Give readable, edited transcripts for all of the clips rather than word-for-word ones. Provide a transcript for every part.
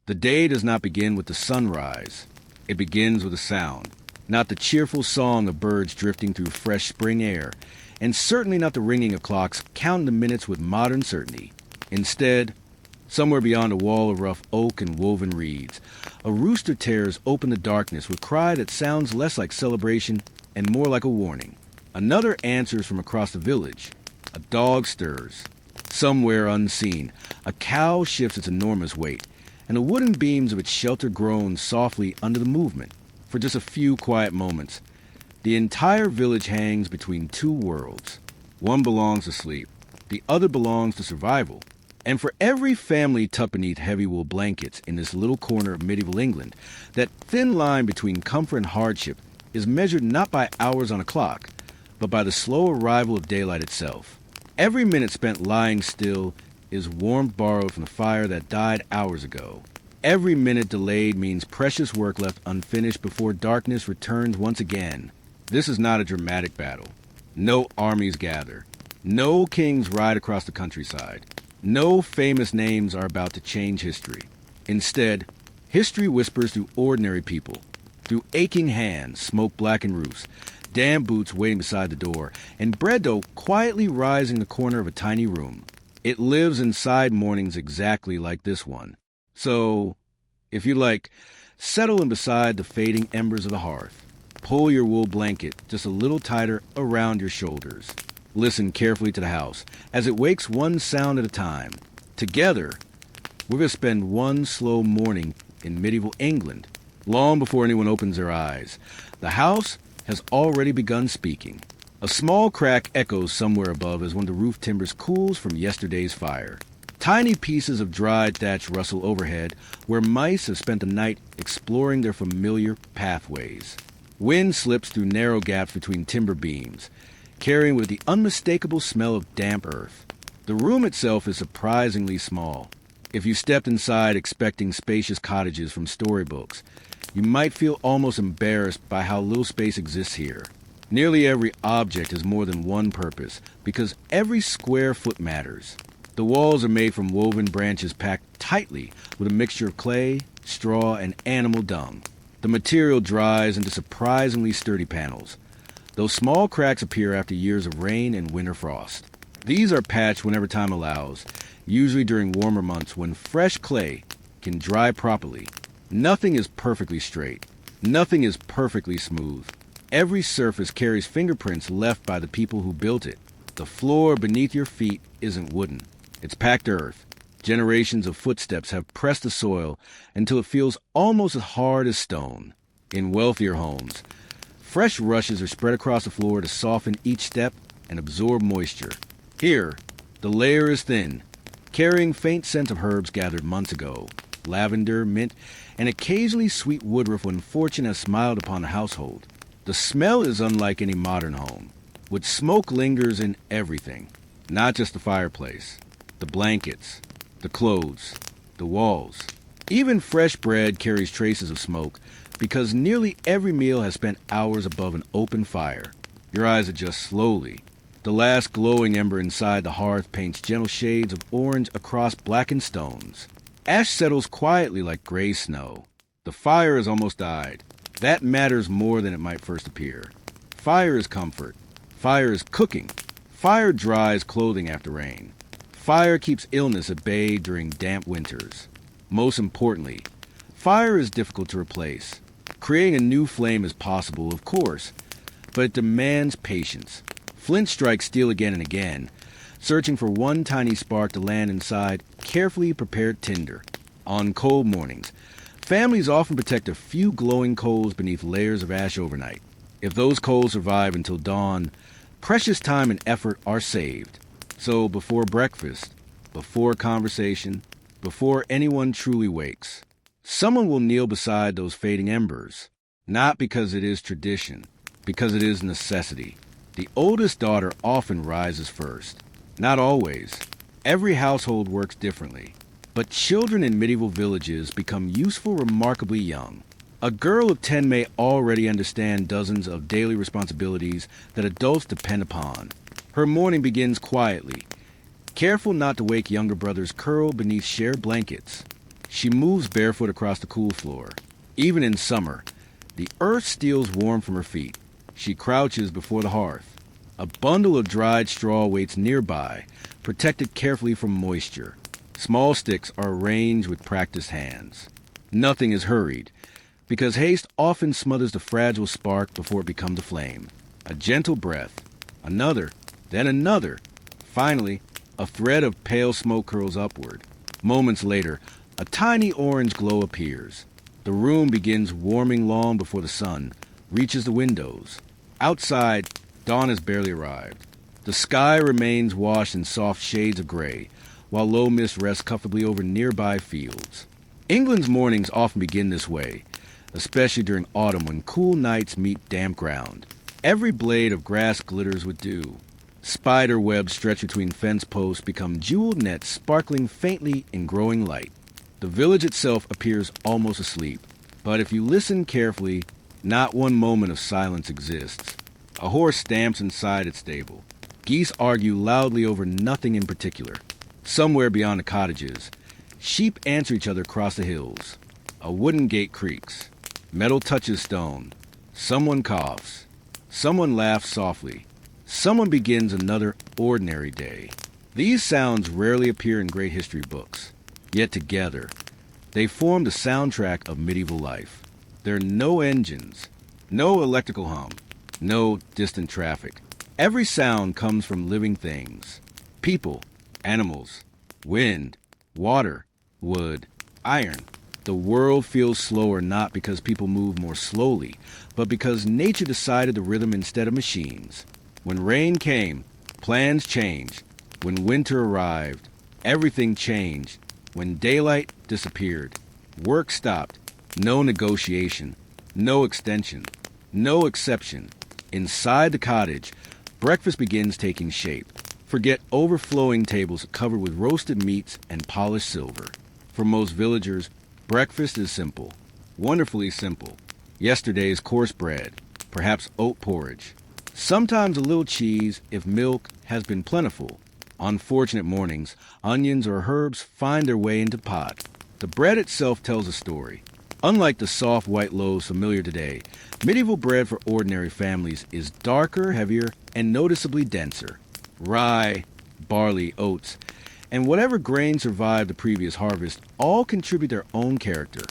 The day does not begin with the sunrise. It begins with a sound. Not the cheerful song of birds drifting through fresh spring air, and certainly not the ringing of clocks counting the minutes with modern certainty. Instead, somewhere beyond a wall of rough oak and woven reeds, a rooster tears open the darkness with a cry that sounds less like celebration and more like a warning. Another answers from across the village. A dog stirs. Somewhere unseen, a cow shifts its enormous weight, and the wooden beams of its shelter groan softly under the movement. For just a few quiet moments, the entire village hangs between two worlds. One belongs to sleep, the other belongs to survival. And for every family tucked beneath heavy wool blankets in this little corner of medieval England, that thin line between comfort and hardship is measured not by hours on a clock, but by the slow arrival of daylight itself. Every minute spent lying still is warmth borrowed from the fire that died hours ago. Every minute delayed means precious work left unfinished before darkness returns once again. This is not a dramatic battle. No armies gather. No kings ride across the countryside. No famous names are about to change history. Instead, history whispers through ordinary people, through aching hands, smoke-blackened roofs, damp boots waiting beside the door, and bread dough quietly rising in the corner of a tiny room. It lives inside mornings exactly like this one. So, if you like, settle in beside the fading embers of the hearth. Pull your wool blanket just a little tighter around your shoulders. Listen carefully to the house as it wakes one sound at a time. Together, we're going to spend one slow morning in medieval England, long before anyone opens their eyes. The house has already begun speaking. A small crack echoes somewhere above as one of the roof timbers cools from yesterday's fire. Tiny pieces of dried thatch rustle overhead where mice have spent the night exploring their familiar pathways. Wind slips through narrow gaps between timber beams, carrying with the unmistakable smell of damp earth. The room itself is surprisingly small. If you stepped inside expecting spacious cottages from storybooks, you might feel almost embarrassed by how little space exists here. Nearly every object has more than one purpose, because every square foot matters. The walls are made from woven branches packed tightly with a mixture of clay, straw, and animal dung. The material dries into surprisingly sturdy panels, though small cracks appear after years of rain and winter frost. These are patched whenever time allows, usually during warmer months when fresh clay can dry properly. Nothing is perfectly straight. Nothing is perfectly smooth. Every surface carries fingerprints left by the people who built it. The floor beneath your feet isn't wooden. It's packed earth. Generations of footsteps have pressed the soil until it feels almost as hard as stone. In wealthier homes, fresh rushes are spread across the floor to soften each step and absorb moisture. Here, the layer is thin, carrying faint scents of herbs gathered months ago. Lavender, mint, and occasionally sweet woodruff when fortune has smiled upon the household. The smell is unlike any modern home, with smoke lingers in everything, not just the fireplace, the blankets, the clothes, the walls. Even fresh bread carries traces of smoke because nearly every meal has spent hours above an open fire. Your eyes adjust slowly. The last glowing ember inside the hearth paints gentle shades of orange across blackened stones. Ash settles quietly like gray snow. The fire has almost died. That matters more than it might first appear. Fire is comfort. Fire is cooking. Fire dries clothing after rain. Fire keeps illness at bay during damp winters. Most importantly, fire is difficult to replace. Creating a new flame is possible, of course, but it demands patience. Flint strikes steel again and again, searching for one tiny spark to land inside carefully prepared tinder. On cold mornings, families often protect a few glowing coals beneath layers of ash overnight. If those coals survive until dawn, precious time and effort are saved. So before breakfast, before conversation, before anyone truly wakes, someone will kneel beside those fading embers, not because it is tradition, because it is necessity. The oldest daughter often rises first. Not always. Every household works differently. But children in medieval villages become useful remarkably young. A girl of 10 may already understand dozens of daily responsibilities that adults depend upon. Her morning begins quietly, careful not to wake younger brothers curled beneath shared blankets. She moves barefoot across the cool floor. Even in summer, the earth steals warm from her feet. She crouches before the hearth. A bundle of dried straw waits nearby, protected carefully from moisture. Small sticks are arranged with practiced hands. Nothing is hurried, because haste often smothers the fragile spark before it becomes a flame. A gentle breath, another, then another. Finally, a thread of pale smoke curls upward. Moments later, a tiny orange glow appears. The room begins warming long before the sun reaches the windows. Outside, dawn has barely arrived. The sky remains washed in soft shades of gray, while low mist rests comfortably over nearby fields. England's mornings often begin this way, especially during autumn when cool nights meet damp ground. Every blade of grass glitters with dew. Spider webs stretched between fence posts become jeweled nets sparkling faintly in growing light. The village itself appears almost asleep, but if you listen carefully, not one moment of silence exists. A horse stamps inside its stable. Geese argue loudly over nothing in particular. Somewhere beyond the cottages, sheep answer each other across the hills. A wooden gate creaks. Metal touches stone. Someone coughs. Someone laughs softly. Someone begins another ordinary day. These sounds rarely appear in great history books. Yet together, they form the soundtrack of medieval life. There are no engines, no electrical hum, no distant traffic. Every sound comes from living things. People, animals, wind, water, wood, iron. The world feels slower not because people move more slowly, but because nature decided the rhythm instead of machines. When rain came, plans changed. When winter arrived, everything changed. When daylight disappeared, work stopped. No negotiation, no extension, no exception. Inside the cottage, breakfast begins taking shape. Forget overflowing tables covered with roasted meats and polished silver. For most villagers, breakfast is simple, wonderfully simple. Yesterday's coarse bread, perhaps oat porridge. Sometimes a little cheese if milk has been plentiful. On fortunate mornings, onions or herbs find their way into pot. The bread itself tells a story. Unlike the soft white loaves familiar today, medieval bread for ordinary families is darker, heavier, and noticeably denser. Rye, barley, oats, and whatever grain survived the previous harvest all contribute their own character.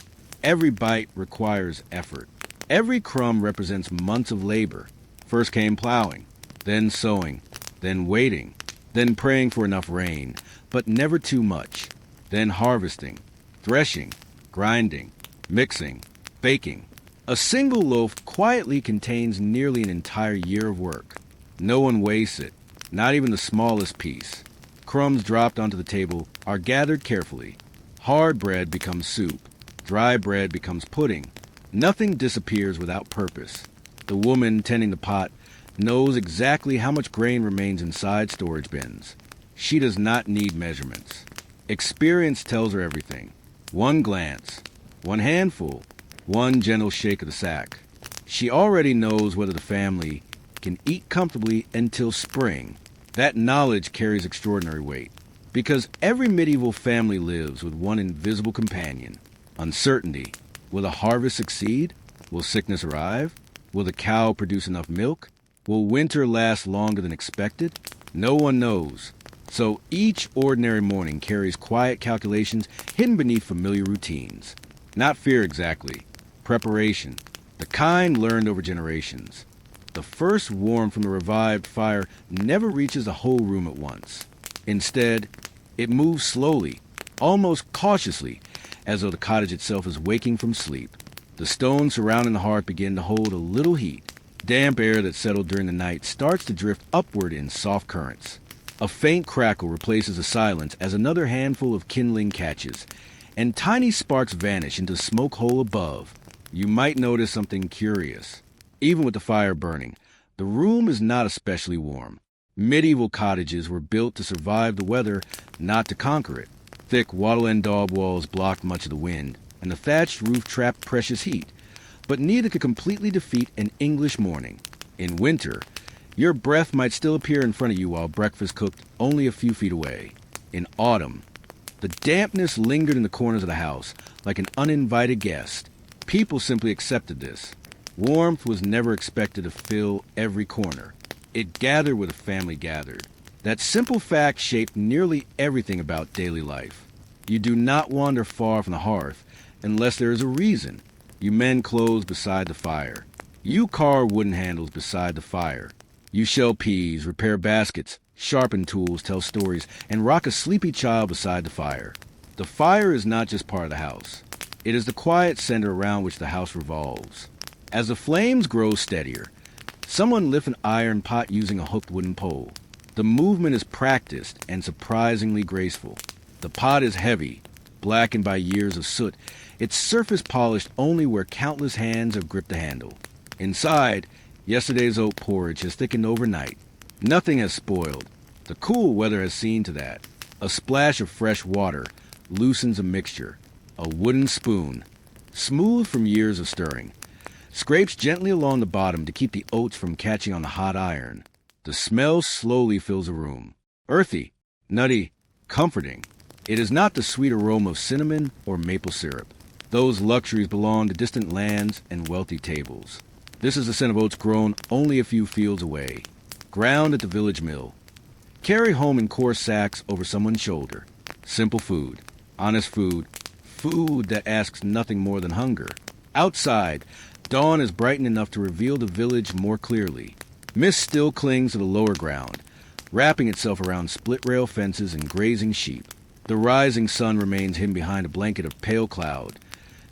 Every bite requires effort. Every crumb represents months of labor. First came plowing, then sowing, then waiting, then praying for enough rain, but never too much, then harvesting, threshing, grinding, mixing, baking. A single loaf quietly contains nearly an entire year of work. No one wastes it, not even the smallest piece. Crumbs dropped onto the table are gathered carefully. Hard bread becomes soup. Dry bread becomes pudding. Nothing disappears without purpose. The woman tending the pot knows exactly how much grain remains inside storage bins. She does not need measurements. Experience tells her everything. One glance, one handful, one gentle shake of the sack. She already knows whether the family can eat comfortably until spring. That knowledge carries extraordinary weight, because every medieval family lives with one invisible companion: uncertainty. Will the harvest succeed? Will sickness arrive? Will the cow produce enough milk? Will winter last longer than expected? No one knows. So each ordinary morning carries quiet calculations hidden beneath familiar routines. Not fear exactly. Preparation. The kind learned over generations. The first warmth from the revived fire never reaches the whole room at once. Instead, it moves slowly, almost cautiously, as though the cottage itself is waking from sleep. The stones surrounding the hearth begin to hold a little heat. Damp air that settled during the night starts to drift upward in soft currents. A faint crackle replaces the silence as another handful of kindling catches, and tiny sparks vanish into the smoke hole above. You might notice something curious. Even with the fire burning, the room is not especially warm. Medieval cottages were built to survive the weather, not to conquer it. Thick wattle and daub walls blocked much of the wind, and the thatched roof trapped precious heat. But neither could completely defeat an English morning. In winter, your breath might still appear in front of you while breakfast cooked only a few feet away. In autumn, The dampness lingered in the corners of the house, like an uninvited guest. People simply accepted this. Warmth was never expected to fill every corner. It gathered where the family gathered. That simple fact shaped nearly everything about daily life. You do not wander far from the hearth unless there is a reason. You mend clothes beside the fire. You carve wooden handles beside the fire. You shell peas, repair baskets, sharpen tools, tell stories, and rock a sleepy child beside the fire. The fire is not just part of the house. It is the quiet center around which the house revolves. As the flames grow steadier, someone lifts an iron pot using a hooked wooden pole. The movement is practiced and surprisingly graceful. The pot is heavy, blackened by years of soot, its surface polished only where countless hands have gripped the handle. Inside, yesterday's oat porridge has thickened overnight. Nothing has spoiled. The cool weather has seen to that. A splash of fresh water loosens a mixture. A wooden spoon, smooth from years of stirring, scrapes gently along the bottom to keep the oats from catching on the hot iron. The smell slowly fills the room. Earthy, nutty, comforting. It is not the sweet aroma of cinnamon or maple syrup. Those luxuries belong to distant lands and wealthy tables. This is the scent of oats grown only a few fields away, ground at the village mill, carried home in coarse sacks over someone's shoulder. Simple food, honest food, food that asks nothing more than hunger. Outside, dawn is brightened enough to reveal the village more clearly. Mist still clings to the lower ground, wrapping itself around split-rail fences and grazing sheep. The rising sun remains hidden behind a blanket of pale cloud,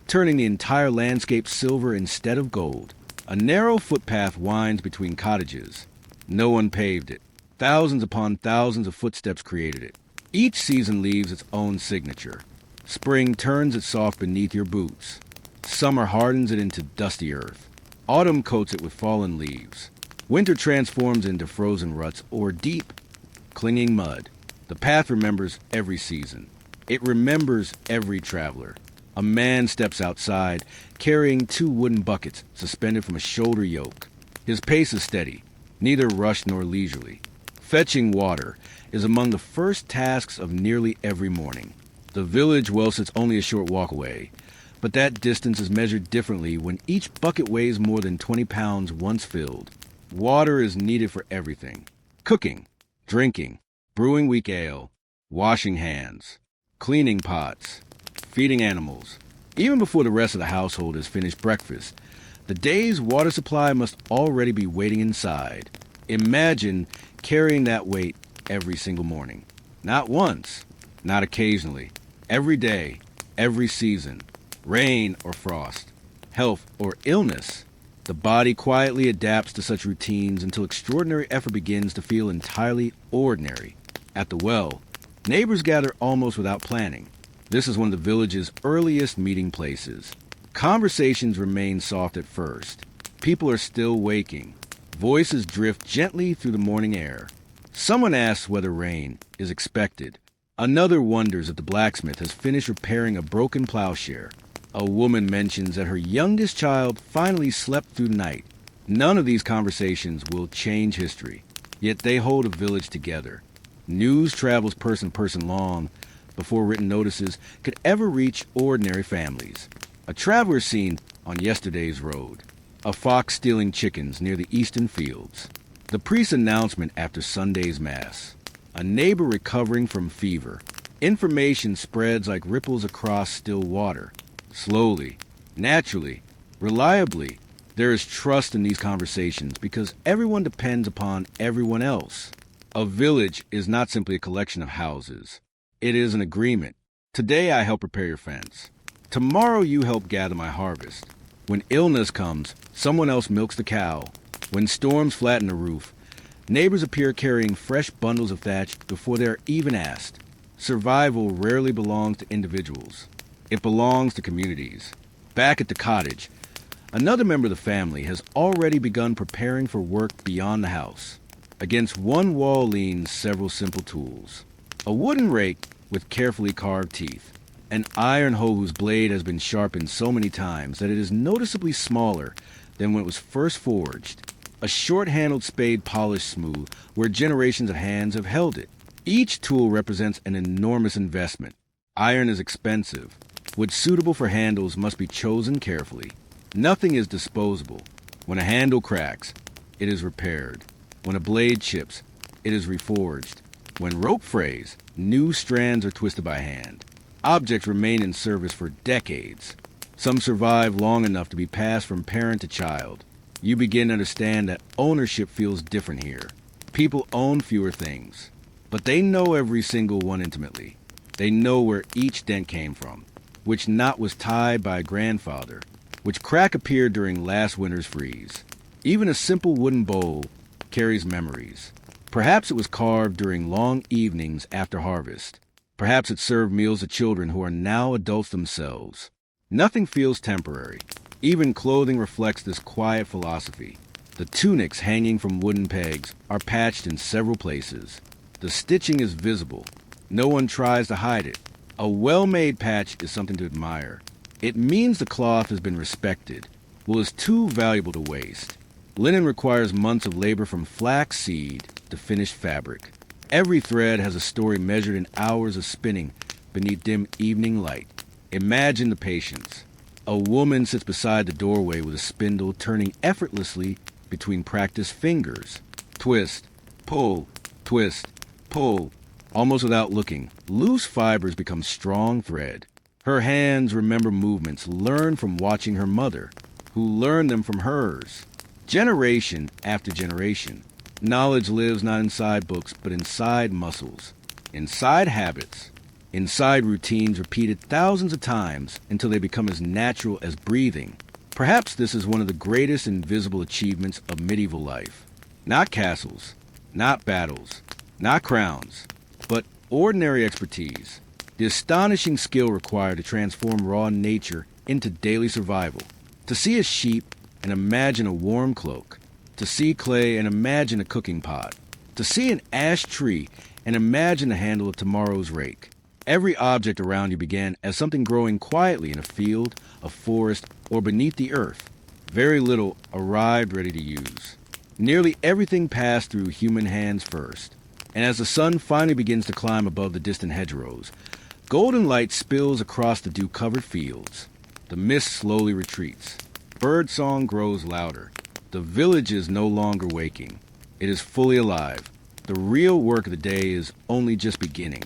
turning the entire landscape silver instead of gold. A narrow footpath winds between cottages. No one paved it. Thousands upon thousands of footsteps created it. Each season leaves its own signature. Spring turns it soft beneath your boots. Summer hardens it into dusty earth. Autumn coats it with fallen leaves. Winter transforms it into frozen ruts or deep, clinging mud. The path remembers every season. It remembers every traveler. A man steps outside, carrying 2 wooden buckets suspended from a shoulder yoke. His pace is steady, neither rushed nor leisurely. Fetching water is among the first tasks of nearly every morning. The village well sits only a short walk away, but that distance is measured differently when each bucket weighs more than 20 pounds once filled. Water is needed for everything: cooking, drinking, brewing weak ale, washing hands, cleaning pots, feeding animals. Even before the rest of the household has finished breakfast, the day's water supply must already be waiting inside. Imagine carrying that weight every single morning. Not once, not occasionally. Every day, every season, rain or frost, health or illness. The body quietly adapts to such routines until extraordinary effort begins to feel entirely ordinary. At the well, neighbors gather almost without planning. This is one of the village's earliest meeting places. Conversations remain soft at first. People are still waking. Voices drift gently through the morning air. Someone asks whether rain is expected. Another wonders if the blacksmith has finished repairing a broken plowshare. A woman mentions that her youngest child finally slept through the night. None of these conversations will change history, yet they hold a village together. News travels person to person long before written notices could ever reach ordinary families. A traveler seen on yesterday's road. A fox stealing chickens near the eastern fields. The priest's announcement after Sunday's Mass. A neighbor recovering from fever. Information spreads like ripples across still water. Slowly, naturally, reliably, there is trust in these conversations because everyone depends upon everyone else. A village is not simply a collection of houses. It is an agreement. Today I help prepare your fence. Tomorrow you help gather my harvest. When illness comes, someone else milks the cow. When storms flatten the roof, neighbors appear carrying fresh bundles of thatch before they are even asked. Survival rarely belongs to individuals. It belongs to communities. Back at the cottage, another member of the family has already begun preparing for work beyond the house. Against one wall lean several simple tools. A wooden rake with carefully carved teeth. An iron hoe whose blade has been sharpened so many times that it is noticeably smaller than when it was first forged. A short-handled spade polished smooth where generations of hands have held it. Each tool represents an enormous investment. Iron is expensive. What's suitable for handles must be chosen carefully. Nothing is disposable. When a handle cracks, it is repaired. When a blade chips, it is reforged. When rope frays, new strands are twisted by hand. Objects remain in service for decades. Some survive long enough to be passed from parent to child. You begin to understand that ownership feels different here. People own fewer things, but they know every single one intimately. They know where each dent came from, which knot was tied by a grandfather, which crack appeared during last winter's freeze. Even a simple wooden bowl carries memories. Perhaps it was carved during long evenings after harvest. Perhaps it served meals to children who are now adults themselves. Nothing feels temporary. Even clothing reflects this quiet philosophy. The tunics hanging from wooden pegs are patched in several places. The stitching is visible. No one tries to hide it. A well-made patch is something to admire. It means the cloth has been respected. Wool is too valuable to waste. Linen requires months of labor from flax seed to finished fabric. Every thread has a story measured in hours of spinning beneath dim evening light. Imagine the patience. A woman sits beside the doorway with a spindle turning effortlessly between practiced fingers. Twist, pull, twist, pull. Almost without looking, loose fibers become strong thread. Her hands remember movements learned from watching her mother, who learned them from hers. Generation after generation, knowledge lives not inside books, but inside muscles, inside habits, inside routines repeated thousands of times until they become as natural as breathing. Perhaps this is one of the greatest invisible achievements of medieval life. Not castles, not battles, not crowns, but ordinary expertise. The astonishing skill required to transform raw nature into daily survival. To see a sheep and imagine a warm cloak. To see clay and imagine a cooking pot. To see an ash tree and imagine the handle of tomorrow's rake. Every object around you began as something growing quietly in a field, a forest, or beneath the earth. Very little arrived ready to use. Nearly everything passed through human hands first. And as the sun finally begins to climb above the distant hedgerows, golden light spills across the dew-covered fields. The mist slowly retreats. Birdsong grows louder. The village is no longer waking. It is fully alive. The real work of the day is only just beginning.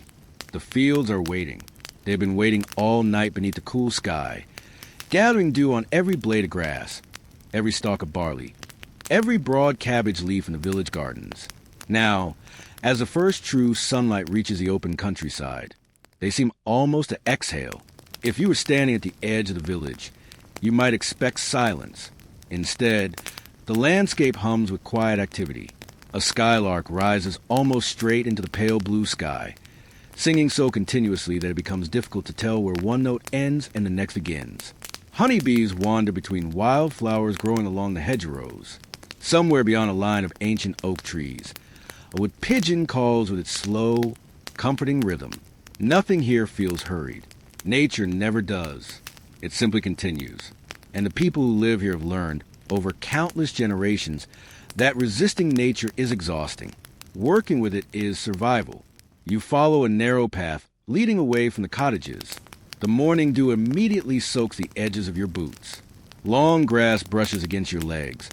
The fields are waiting. They have been waiting all night beneath the cool sky, gathering dew on every blade of grass, every stalk of barley, every broad cabbage leaf in the village gardens. Now, as the first true sunlight reaches the open countryside, they seem almost to exhale. If you were standing at the edge of the village, you might expect silence. Instead, the landscape hums with quiet activity. A skylark rises almost straight into the pale blue sky, singing so continuously that it becomes difficult to tell where one note ends and the next begins. Honeybees wander between wild flowers growing along the hedgerows. Somewhere beyond a line of ancient oak trees, a wood pigeon calls with its slow, comforting rhythm. Nothing here feels hurried. Nature never does. It simply continues. And the people who live here have learned, over countless generations, that resisting nature is exhausting. Working with it is survival. You follow a narrow path leading away from the cottages. The morning dew immediately soaks the edges of your boots. Long grass brushes against your legs,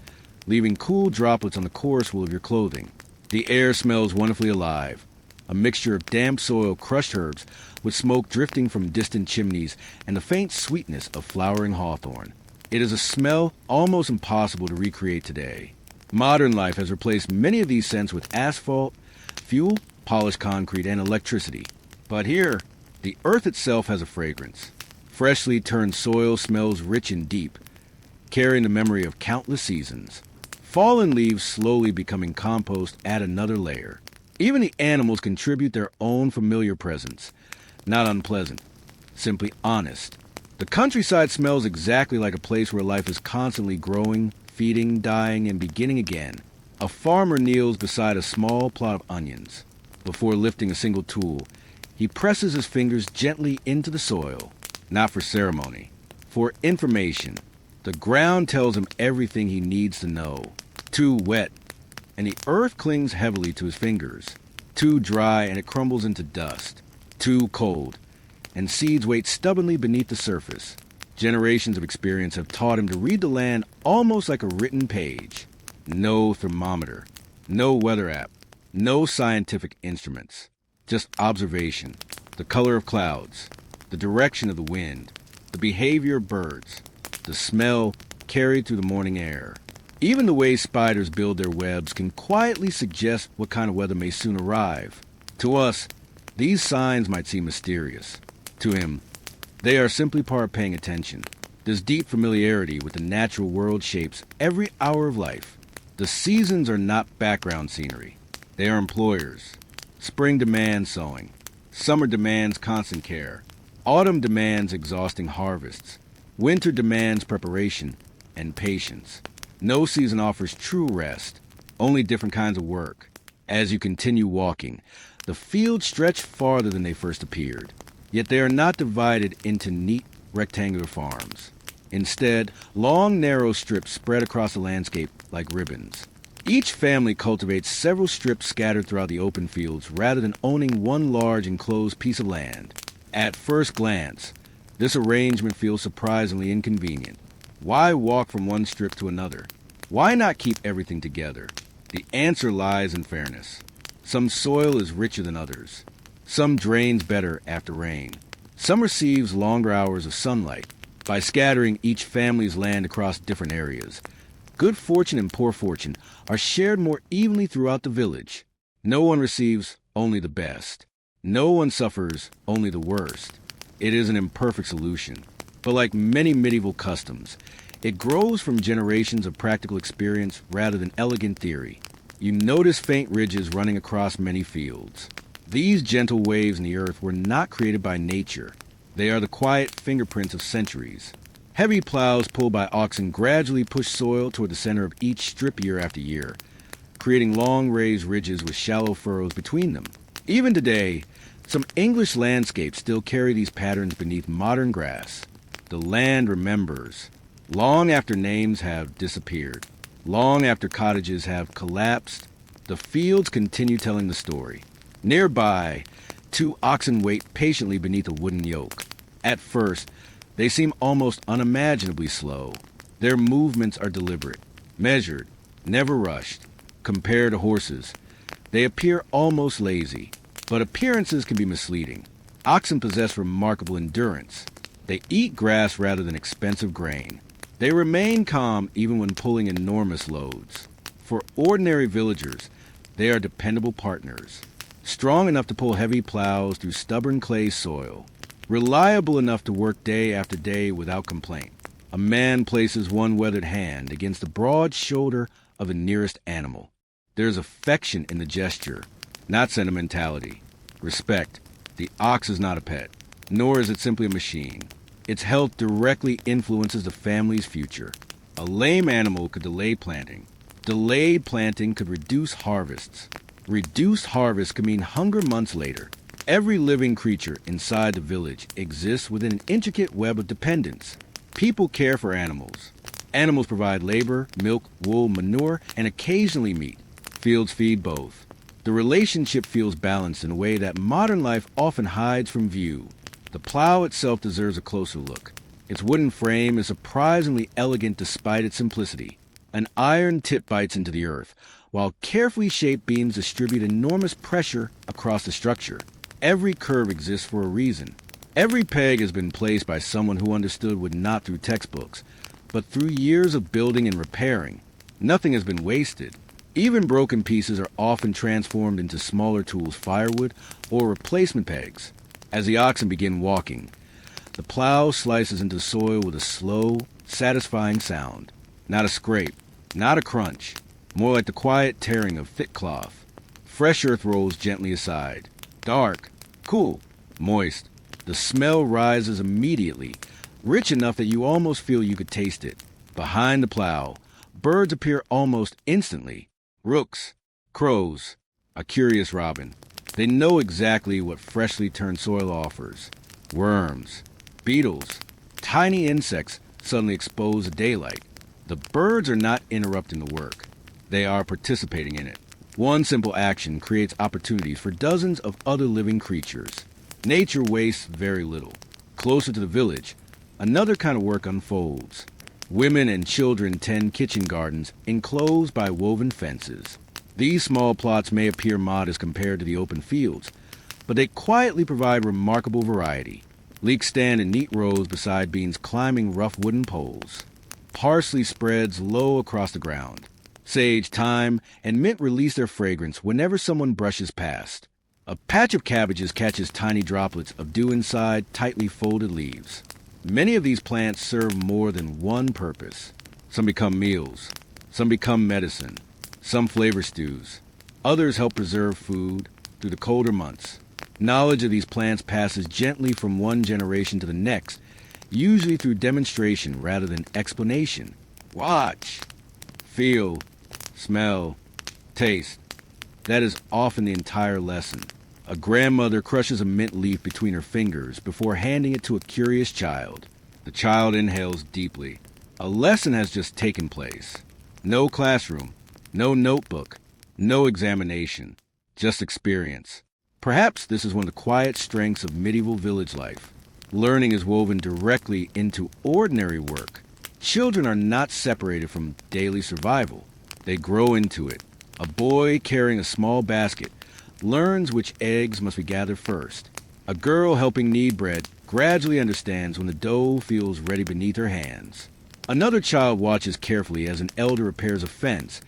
leaving cool droplets on the coarse wool of your clothing. The air smells wonderfully alive, a mixture of damp soil, crushed herbs, with smoke drifting from distant chimneys and the faint sweetness of flowering hawthorn. It is a smell almost impossible to recreate today. Modern life has replaced many of these scents with asphalt, fuel, polished concrete, and electricity. But here, the earth itself has a fragrance. Freshly turned soil smells rich and deep, carrying the memory of countless seasons. Fallen leaves slowly becoming compost add another layer. Even the animals contribute their own familiar presence. Not unpleasant, simply honest. The countryside smells exactly like a place where life is constantly growing, feeding, dying, and beginning again. A farmer kneels beside a small plot of onions. Before lifting a single tool, he presses his fingers gently into the soil, not for ceremony, for information. The ground tells him everything he needs to know. Too wet, and the earth clings heavily to his fingers. Too dry, and it crumbles into dust. Too cold, and seeds wait stubbornly beneath the surface. Generations of experience have taught him to read the land almost like a written page. No thermometer, no weather app, no scientific instruments. Just observation, the color of clouds, the direction of the wind, the behavior of birds, the smell carried through the morning air. Even the way spiders build their webs can quietly suggest what kind of weather may soon arrive. To us, these signs might seem mysterious. To him, they are simply part of paying attention. This deep familiarity with the natural world shapes every hour of life. The seasons are not background scenery. They are employers. Spring demands sowing. Summer demands constant care. Autumn demands exhausting harvests. Winter demands preparation and patience. No season offers true rest, only different kinds of work. As you continue walking, the fields stretch farther than they first appeared, yet they are not divided into neat rectangular farms. Instead, long, narrow strips spread across the landscape like ribbons. Each family cultivates several strips scattered throughout the open fields rather than owning one large enclosed piece of land. At first glance, this arrangement feels surprisingly inconvenient. Why walk from one strip to another? Why not keep everything together? The answer lies in fairness. Some soil is richer than others. Some drains better after rain. Some receives longer hours of sunlight. By scattering each family's land across different areas, good fortune and poor fortune are shared more evenly throughout the village. No one receives only the best. No one suffers only the worst. It is an imperfect solution, but like many medieval customs, it grows from generations of practical experience rather than elegant theory. You notice faint ridges running across many fields. These gentle waves in the earth were not created by nature. They are the quiet fingerprints of centuries. Heavy plows pulled by oxen gradually push soil toward the center of each strip year after year, creating long raised ridges with shallow furrows between them. Even today, some English landscapes still carry these patterns beneath modern grass. The land remembers. Long after names have disappeared, long after cottages have collapsed, the fields continue telling the story. Nearby, two oxen wait patiently beneath a wooden yoke. At first, they seem almost unimaginably slow. Their movements are deliberate, measured, never rushed. Compared to horses, they appear almost lazy, but appearances can be misleading. Oxen possess remarkable endurance. They eat grass rather than expensive grain. They remain calm even when pulling enormous loads. For ordinary villagers, they are dependable partners, strong enough to pull heavy plows through stubborn clay soil, reliable enough to work day after day without complaint. A man places one weathered hand against the broad shoulder of the nearest animal. There is affection in the gesture, not sentimentality. Respect. The ox is not a pet, nor is it simply a machine. Its health directly influences the family's future. A lame animal could delay planting. Delayed planting could reduce harvests. Reduced harvest could mean hunger months later. Every living creature inside the village exists within an intricate web of dependence. People care for animals. Animals provide labor, milk, wool, manure, and occasionally meat. Fields feed both. The relationship feels balanced in a way that modern life often hides from view. The plow itself deserves a closer look. Its wooden frame is surprisingly elegant despite its simplicity. An iron tip bites into the earth, while carefully shaped beams distribute enormous pressure across the structure. Every curve exists for a reason. Every peg has been placed by someone who understood wood not through textbooks, but through years of building and repairing. Nothing has been wasted. Even broken pieces are often transformed into smaller tools, firewood, or replacement pegs. As the oxen begin walking, the plow slices into the soil with a slow, satisfying sound. Not a scrape, not a crunch, more like the quiet tearing of thick cloth. Fresh earth rolls gently aside. Dark, cool, moist. The smell rises immediately, rich enough that you almost feel you could taste it. Behind the plow, birds appear almost instantly. Rooks, crows, a curious robin. They know exactly what freshly turned soil offers. Worms, beetles, tiny insects suddenly expose to daylight. The birds are not interrupting the work. They are participating in it. One simple action creates opportunities for dozens of other living creatures. Nature wastes very little. Closer to the village, another kind of work unfolds. Women and children tend kitchen gardens enclosed by woven fences. These small plots may appear modest compared to the open fields, but they quietly provide remarkable variety. Leeks stand in neat rows beside beans climbing rough wooden poles. Parsley spreads low across the ground. Sage, thyme, and mint release their fragrance whenever someone brushes past. A patch of cabbages catches tiny droplets of dew inside tightly folded leaves. Many of these plants serve more than one purpose. Some become meals. Some become medicine. Some flavor stews. Others help preserve food through the colder months. Knowledge of these plants passes gently from one generation to the next, usually through demonstration rather than explanation. Watch, feel, smell, taste. That is often the entire lesson. A grandmother crushes a mint leaf between her fingers before handing it to a curious child. The child inhales deeply. A lesson has just taken place. No classroom, no notebook, no examination, just experience. Perhaps this is one of the quiet strengths of medieval village life. Learning is woven directly into ordinary work. Children are not separated from daily survival. They grow into it. A boy carrying a small basket learns which eggs must be gathered first. A girl helping knead bread gradually understands when the dough feels ready beneath her hands. Another child watches carefully as an elder repairs a fence,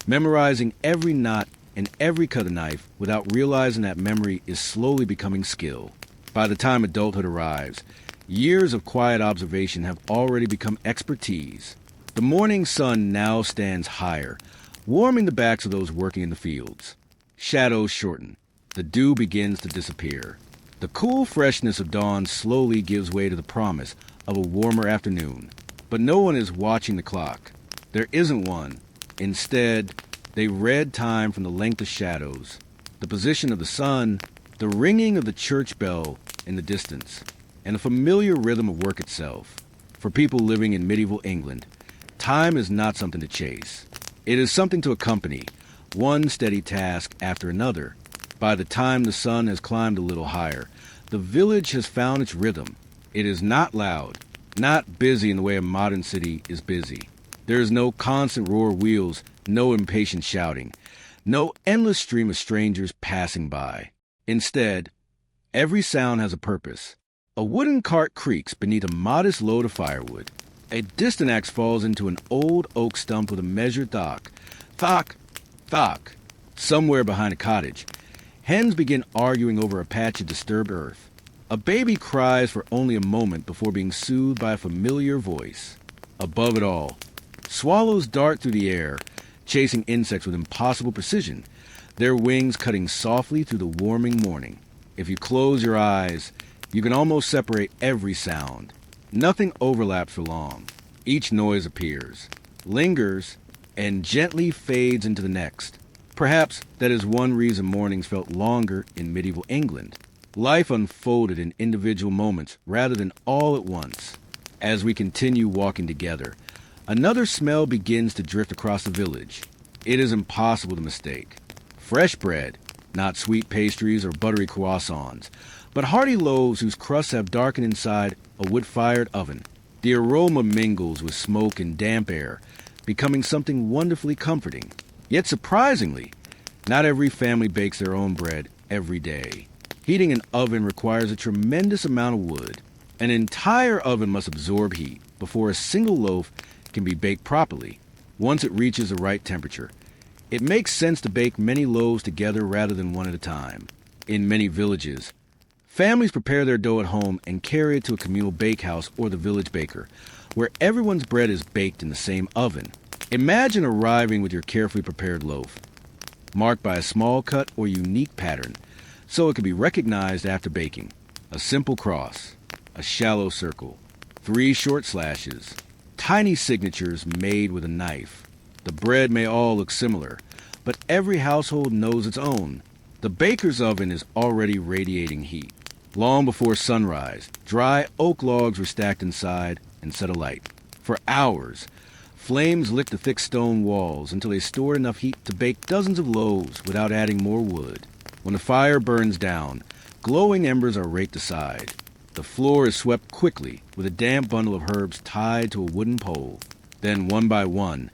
memorizing every knot and every cut of knife without realizing that memory is slowly becoming skill. By the time adulthood arrives, years of quiet observation have already become expertise. The morning sun now stands higher, warming the backs of those working in the fields. Shadows shorten. The dew begins to disappear. The cool freshness of dawn slowly gives way to the promise of a warmer afternoon. But no one is watching the clock. There isn't one. Instead, they read time from the length of shadows, the position of the sun, the ringing of the church bell in the distance, and the familiar rhythm of work itself. For people living in medieval England, time is not something to chase. It is something to accompany, one steady task after another. By the time the sun has climbed a little higher, the village has found its rhythm. It is not loud, not busy in the way a modern city is busy. There is no constant roar of wheels, no impatient shouting, no endless stream of strangers passing by. Instead, every sound has a purpose. A wooden cart creaks beneath a modest load of firewood. A distant axe falls into an old oak stump with a measured thock. Thock, thock. Somewhere behind a cottage, hens begin arguing over a patch of disturbed earth. A baby cries for only a moment before being soothed by a familiar voice. Above it all, swallows dart through the air, chasing insects with impossible precision, their wings cutting softly through the warming morning. If you close your eyes, you can almost separate every sound. Nothing overlaps for long. Each noise appears, lingers, and gently fades into the next. Perhaps that is one reason mornings felt longer in medieval England. Life unfolded in individual moments rather than all at once. As we continue walking together, another smell begins to drift across the village. It is impossible to mistake. Fresh bread, not sweet pastries or buttery croissants, but hearty loaves whose crusts have darkened inside a wood-fired oven. The aroma mingles with smoke and damp air, becoming something wonderfully comforting. Yet surprisingly, not every family bakes their own bread every day. Heating an oven requires a tremendous amount of wood. An entire oven must absorb heat before a single loaf can be baked properly. Once it reaches the right temperature, it makes sense to bake many loaves together rather than one at a time. In many villages, families prepare their dough at home and carry it to a communal bakehouse or the village baker, where everyone's bread is baked in the same oven. Imagine arriving with your carefully prepared loaf, marked by a small cut or unique pattern, so it can be recognized after baking. A simple cross, a shallow circle, 3 short slashes, tiny signatures made with a knife. The bread may all look similar, but every household knows its own. The baker's oven is already radiating heat. Long before sunrise, dry oak logs were stacked inside and set alight. For hours, flames licked the thick stone walls until they stored enough heat to bake dozens of loaves without adding more wood. When the fire burns down, Glowing embers are raked aside. The floor is swept quickly with a damp bundle of herbs tied to a wooden pole. Then, one by one,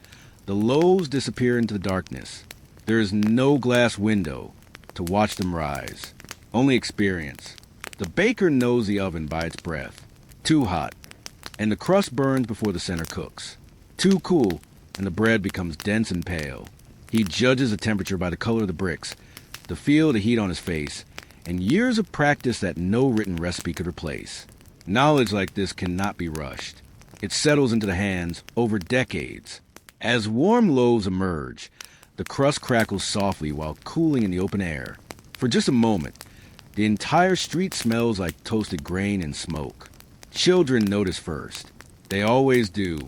the loaves disappear into the darkness. There is no glass window to watch them rise, only experience. The baker knows the oven by its breath. Too hot, and the crust burns before the center cooks. Too cool, and the bread becomes dense and pale. He judges the temperature by the color of the bricks, the feel of the heat on his face, and years of practice that no written recipe could replace. Knowledge like this cannot be rushed. It settles into the hands over decades. As warm loaves emerge, the crust crackles softly while cooling in the open air. For just a moment, the entire street smells like toasted grain and smoke. Children notice first. They always do.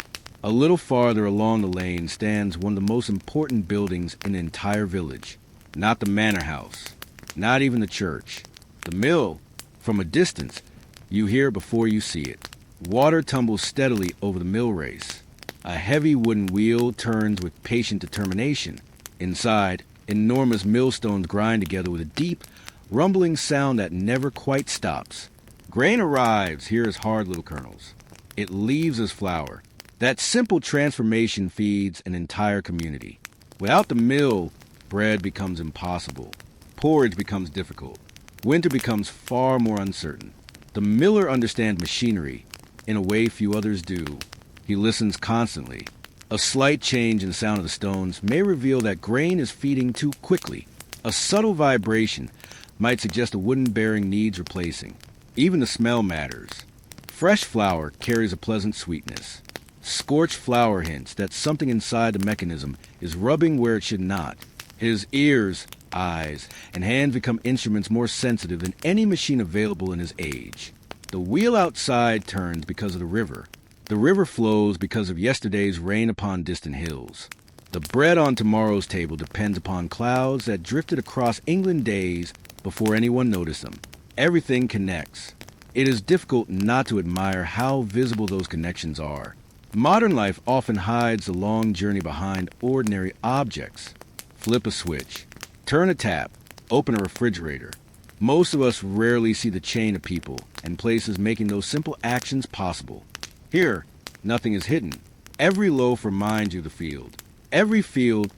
A little farther along the lane stands one of the most important buildings in the entire village. Not the manor house, not even the church. The mill. From a distance, you hear it before you see it. Water tumbles steadily over the mill race. A heavy wooden wheel turns with patient determination. Inside, enormous millstones grind together with a deep, rumbling sound that never quite stops. Grain arrives here as hard little kernels. It leaves as flour. That simple transformation feeds an entire community. Without the mill, bread becomes impossible. Porridge becomes difficult. Winter becomes far more uncertain. The miller understands machinery in a way few others do. He listens constantly. A slight change in the sound of the stones may reveal that grain is feeding too quickly. A subtle vibration might suggest a wooden bearing needs replacing. Even the smell matters. Fresh flour carries a pleasant sweetness. Scorched flour hints that something inside the mechanism is rubbing where it should not. His ears, eyes, and hands become instruments more sensitive than any machine available in his age. The wheel outside turns because of the river. The river flows because of yesterday's rain upon distant hills. The bread on tomorrow's table depends upon clouds that drifted across England days before anyone noticed them. Everything connects. It is difficult not to admire how visible those connections are. Modern life often hides the long journey behind ordinary objects. Flip a switch, turn a tap, open a refrigerator. Most of us rarely see the chain of people and places making those simple actions possible. Here, nothing is hidden. Every loaf reminds you of the field. Every field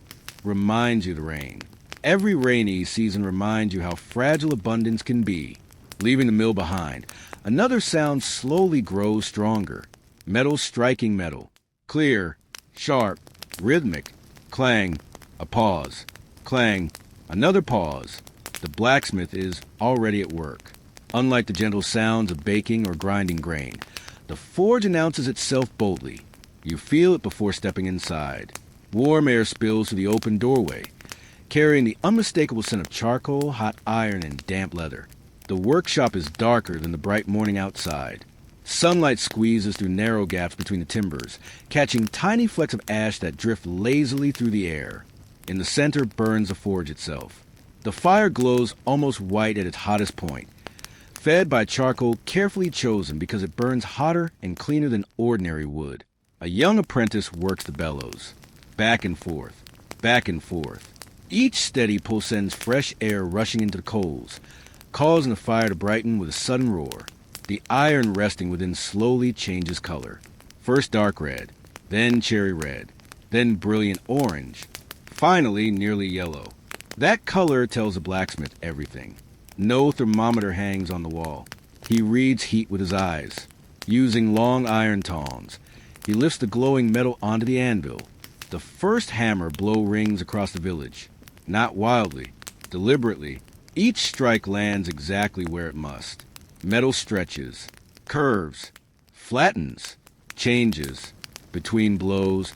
reminds you of the rain. Every rainy season reminds you how fragile abundance can be. Leaving the mill behind, another sound slowly grows stronger. Metal striking metal. Clear, sharp, rhythmic. Clang, a pause. Clang, another pause. The blacksmith is already at work. Unlike the gentle sounds of baking or grinding grain, the forge announces itself boldly. You feel it before stepping inside. Warm air spills through the open doorway, carrying the unmistakable scent of charcoal, hot iron, and damp leather. The workshop is darker than the bright morning outside. Sunlight squeezes through narrow gaps between the timbers, catching tiny flecks of ash that drift lazily through the air. In the center burns the forge itself. The fire glows almost white at its hottest point, fed by charcoal carefully chosen because it burns hotter and cleaner than ordinary wood. A young apprentice works the bellows. Back and forth, back and forth. Each steady pull sends fresh air rushing into the coals, causing the fire to brighten with a sudden roar. The iron resting within slowly changes color. First dark red, then cherry red, then brilliant orange, finally nearly yellow. That color tells the blacksmith everything. No thermometer hangs on the wall. He reads heat with his eyes. Using long iron tongs, he lifts the glowing metal onto the anvil. The first hammer blow rings across the village. Not wildly, deliberately. Each strike lands exactly where it must. Metal stretches, curves, flattens, changes. Between blows,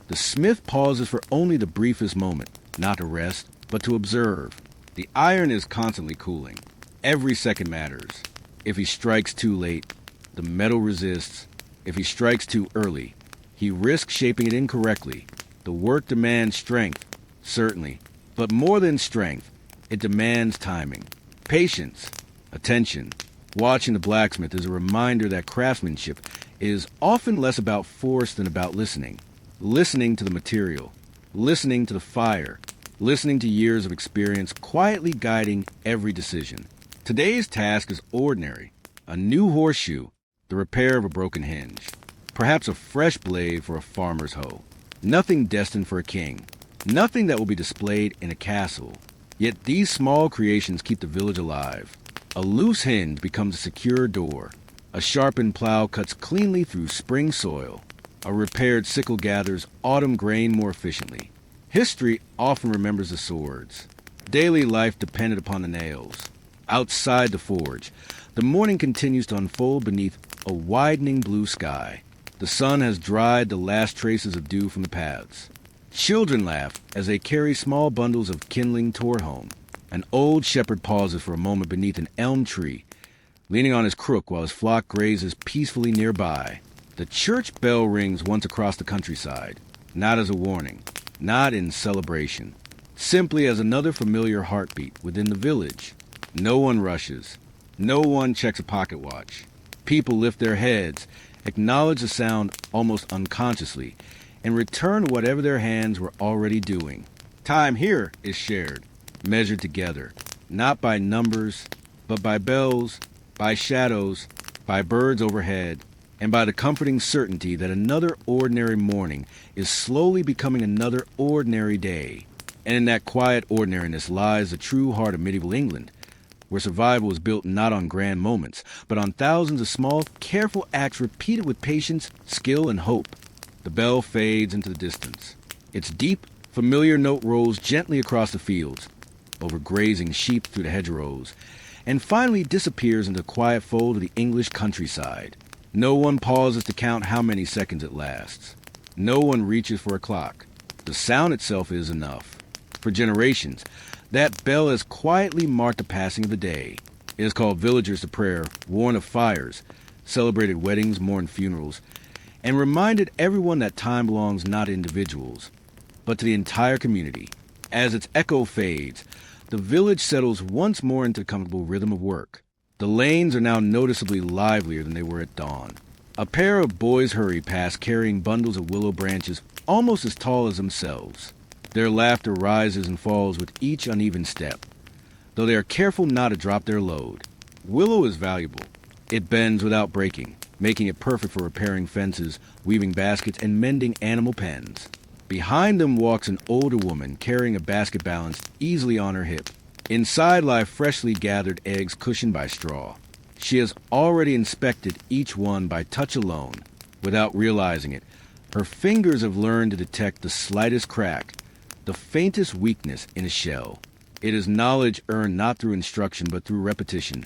the smith pauses for only the briefest moment, not to rest, but to observe. The iron is constantly cooling. Every second matters. If he strikes too late, the metal resists. If he strikes too early, he risks shaping it incorrectly. The work demands strength, certainly, but more than strength, it demands timing, patience, attention. Watching the blacksmith is a reminder that craftsmanship is often less about force than about listening. Listening to the material, listening to the fire, listening to years of experience quietly guiding every decision. Today's task is ordinary. A new horseshoe, the repair of a broken hinge, perhaps a fresh blade for a farmer's hoe. Nothing destined for a king, nothing that will be displayed in a castle. Yet these small creations keep the village alive. A loose hinge becomes a secure door. A sharpened plow cuts cleanly through spring soil. A repaired sickle gathers autumn grain more efficiently. History often remembers the swords. Daily life depended upon the nails. Outside the forge, the morning continues to unfold beneath a widening blue sky. The sun has dried the last traces of dew from the paths. Children laugh as they carry small bundles of kindling toward home. An old shepherd pauses for a moment beneath an elm tree, leaning on his crook while his flock grazes peacefully nearby. The church bell rings once across the countryside, not as a warning, not in celebration, simply as another familiar heartbeat within the village. No one rushes. No one checks a pocket watch. People lift their heads, acknowledge the sound almost unconsciously, and return to whatever their hands were already doing. Time here is shared, measured together, not by numbers, but by bells, by shadows, by birds overhead, and by the comforting certainty that another ordinary morning is slowly becoming another ordinary day. And in that quiet ordinariness lies the true heart of medieval England, where survival was built not on grand moments, but on thousands of small, careful acts repeated with patience, skill, and hope. The bell fades into the distance. Its deep, familiar note rolls gently across the fields, over grazing sheep through the hedgerows, and finally disappears into the quiet fold of the English countryside. No one pauses to count how many seconds it lasts. No one reaches for a clock. The sound itself is enough. For generations, that bell has quietly marked the passing of the day. It has called villagers to prayer, warned of fires, celebrated weddings, mourned funerals, and reminded everyone that time belongs not to individuals, but to the entire community. As its echo fades, the village settles once more into the comfortable rhythm of work. The lanes are now noticeably livelier than they were at dawn. A pair of boys hurry past carrying bundles of willow branches almost as tall as themselves. Their laughter rises and falls with each uneven step, though they are careful not to drop their load. Willow is valuable. It bends without breaking, making it perfect for repairing fences, weaving baskets, and mending animal pens. Behind them walks an older woman carrying a basket balanced easily on her hip. Inside lie freshly gathered eggs cushioned by straw. She has already inspected each one by touch alone, without realizing it. Her fingers have learned to detect the slightest crack, the faintest weakness in a shell. It is knowledge earned not through instruction but through repetition.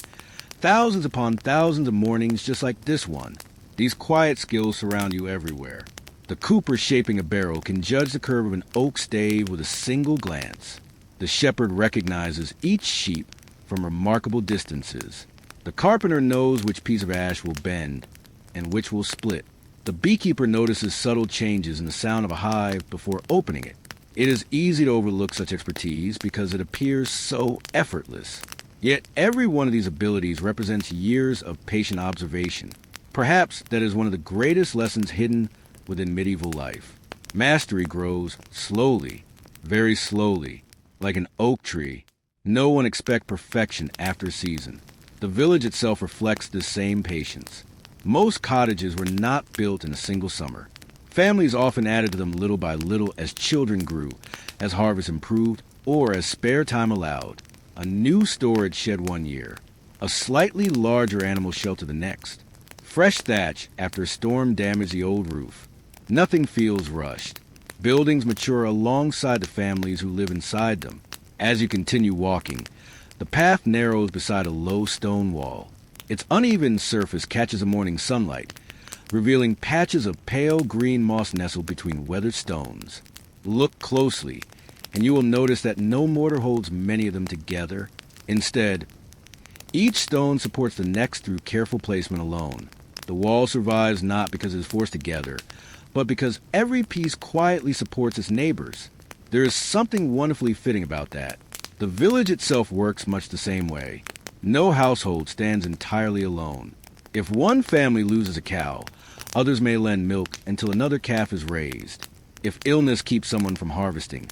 Thousands upon thousands of mornings just like this one. These quiet skills surround you everywhere. The cooper shaping a barrel can judge the curve of an oak stave with a single glance. The shepherd recognizes each sheep from remarkable distances. The carpenter knows which piece of ash will bend and which will split. The beekeeper notices subtle changes in the sound of a hive before opening it. It is easy to overlook such expertise because it appears so effortless. Yet every one of these abilities represents years of patient observation. Perhaps that is one of the greatest lessons hidden within medieval life. Mastery grows slowly, very slowly, like an oak tree. No one expects perfection after a season. The village itself reflects this same patience. Most cottages were not built in a single summer. Families often added to them little by little as children grew, as harvest improved, or as spare time allowed. A new storage shed one year, a slightly larger animal shelter the next. Fresh thatch after a storm damaged the old roof. Nothing feels rushed. Buildings mature alongside the families who live inside them. As you continue walking, the path narrows beside a low stone wall. Its uneven surface catches the morning sunlight, revealing patches of pale green moss nestled between weathered stones. Look closely, and you will notice that no mortar holds many of them together. Instead, each stone supports the next through careful placement alone. The wall survives not because it is forced together, but because every piece quietly supports its neighbors. There is something wonderfully fitting about that. The village itself works much the same way. No household stands entirely alone. If one family loses a cow, others may lend milk until another calf is raised. If illness keeps someone from harvesting,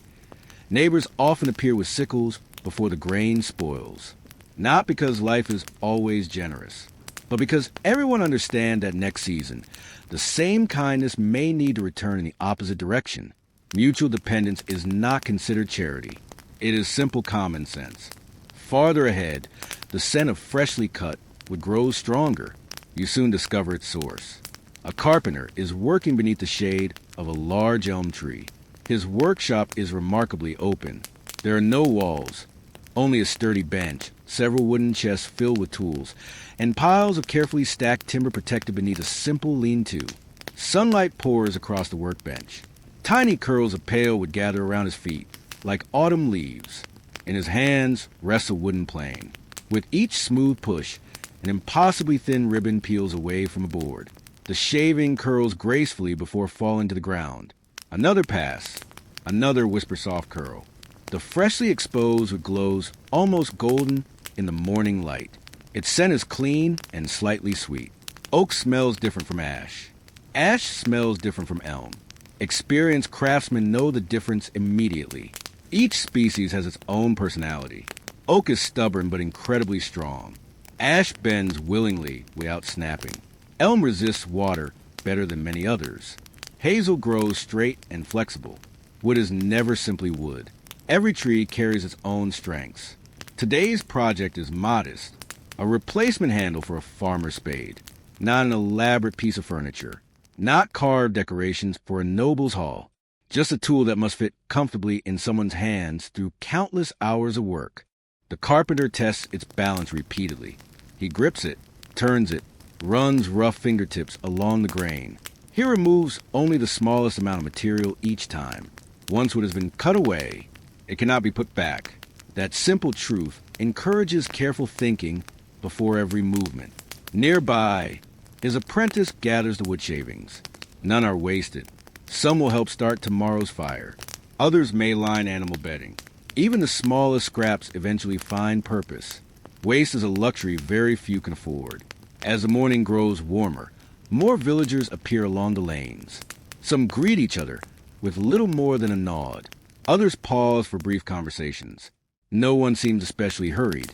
neighbors often appear with sickles before the grain spoils. Not because life is always generous, but because everyone understands that next season, the same kindness may need to return in the opposite direction. Mutual dependence is not considered charity. It is simple common sense. Farther ahead, the scent of freshly cut wood grows stronger. You soon discover its source. A carpenter is working beneath the shade of a large elm tree. His workshop is remarkably open. There are no walls, only a sturdy bench, several wooden chests filled with tools, and piles of carefully stacked timber protected beneath a simple lean-to. Sunlight pours across the workbench. Tiny curls of pale would gather around his feet, like autumn leaves. In his hands rests a wooden plane. With each smooth push, an impossibly thin ribbon peels away from a board. The shaving curls gracefully before falling to the ground. Another pass, another whisper-soft curl. The freshly exposed wood glows almost golden in the morning light. Its scent is clean and slightly sweet. Oak smells different from ash. Ash smells different from elm. Experienced craftsmen know the difference immediately. Each species has its own personality. Oak is stubborn but incredibly strong. Ash bends willingly without snapping. Elm resists water better than many others. Hazel grows straight and flexible. Wood is never simply wood. Every tree carries its own strengths. Today's project is modest, a replacement handle for a farmer's spade, not an elaborate piece of furniture, not carved decorations for a noble's hall, just a tool that must fit comfortably in someone's hands through countless hours of work. The carpenter tests its balance repeatedly. He grips it, turns it, runs rough fingertips along the grain. He removes only the smallest amount of material each time. Once wood has been cut away, it cannot be put back. That simple truth encourages careful thinking before every movement. Nearby, his apprentice gathers the wood shavings. None are wasted. Some will help start tomorrow's fire. Others may line animal bedding. Even the smallest scraps eventually find purpose. Waste is a luxury very few can afford. As the morning grows warmer, more villagers appear along the lanes. Some greet each other with little more than a nod. Others pause for brief conversations. No one seems especially hurried,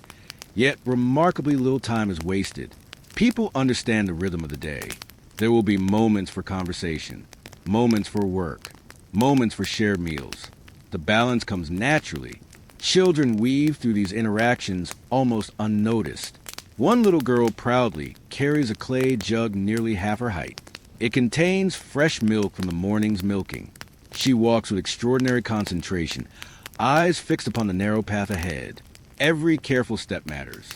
yet remarkably little time is wasted. People understand the rhythm of the day. There will be moments for conversation, moments for work, moments for shared meals. The balance comes naturally. Children weave through these interactions almost unnoticed. One little girl proudly carries a clay jug nearly half her height. It contains fresh milk from the morning's milking. She walks with extraordinary concentration, eyes fixed upon the narrow path ahead. Every careful step matters.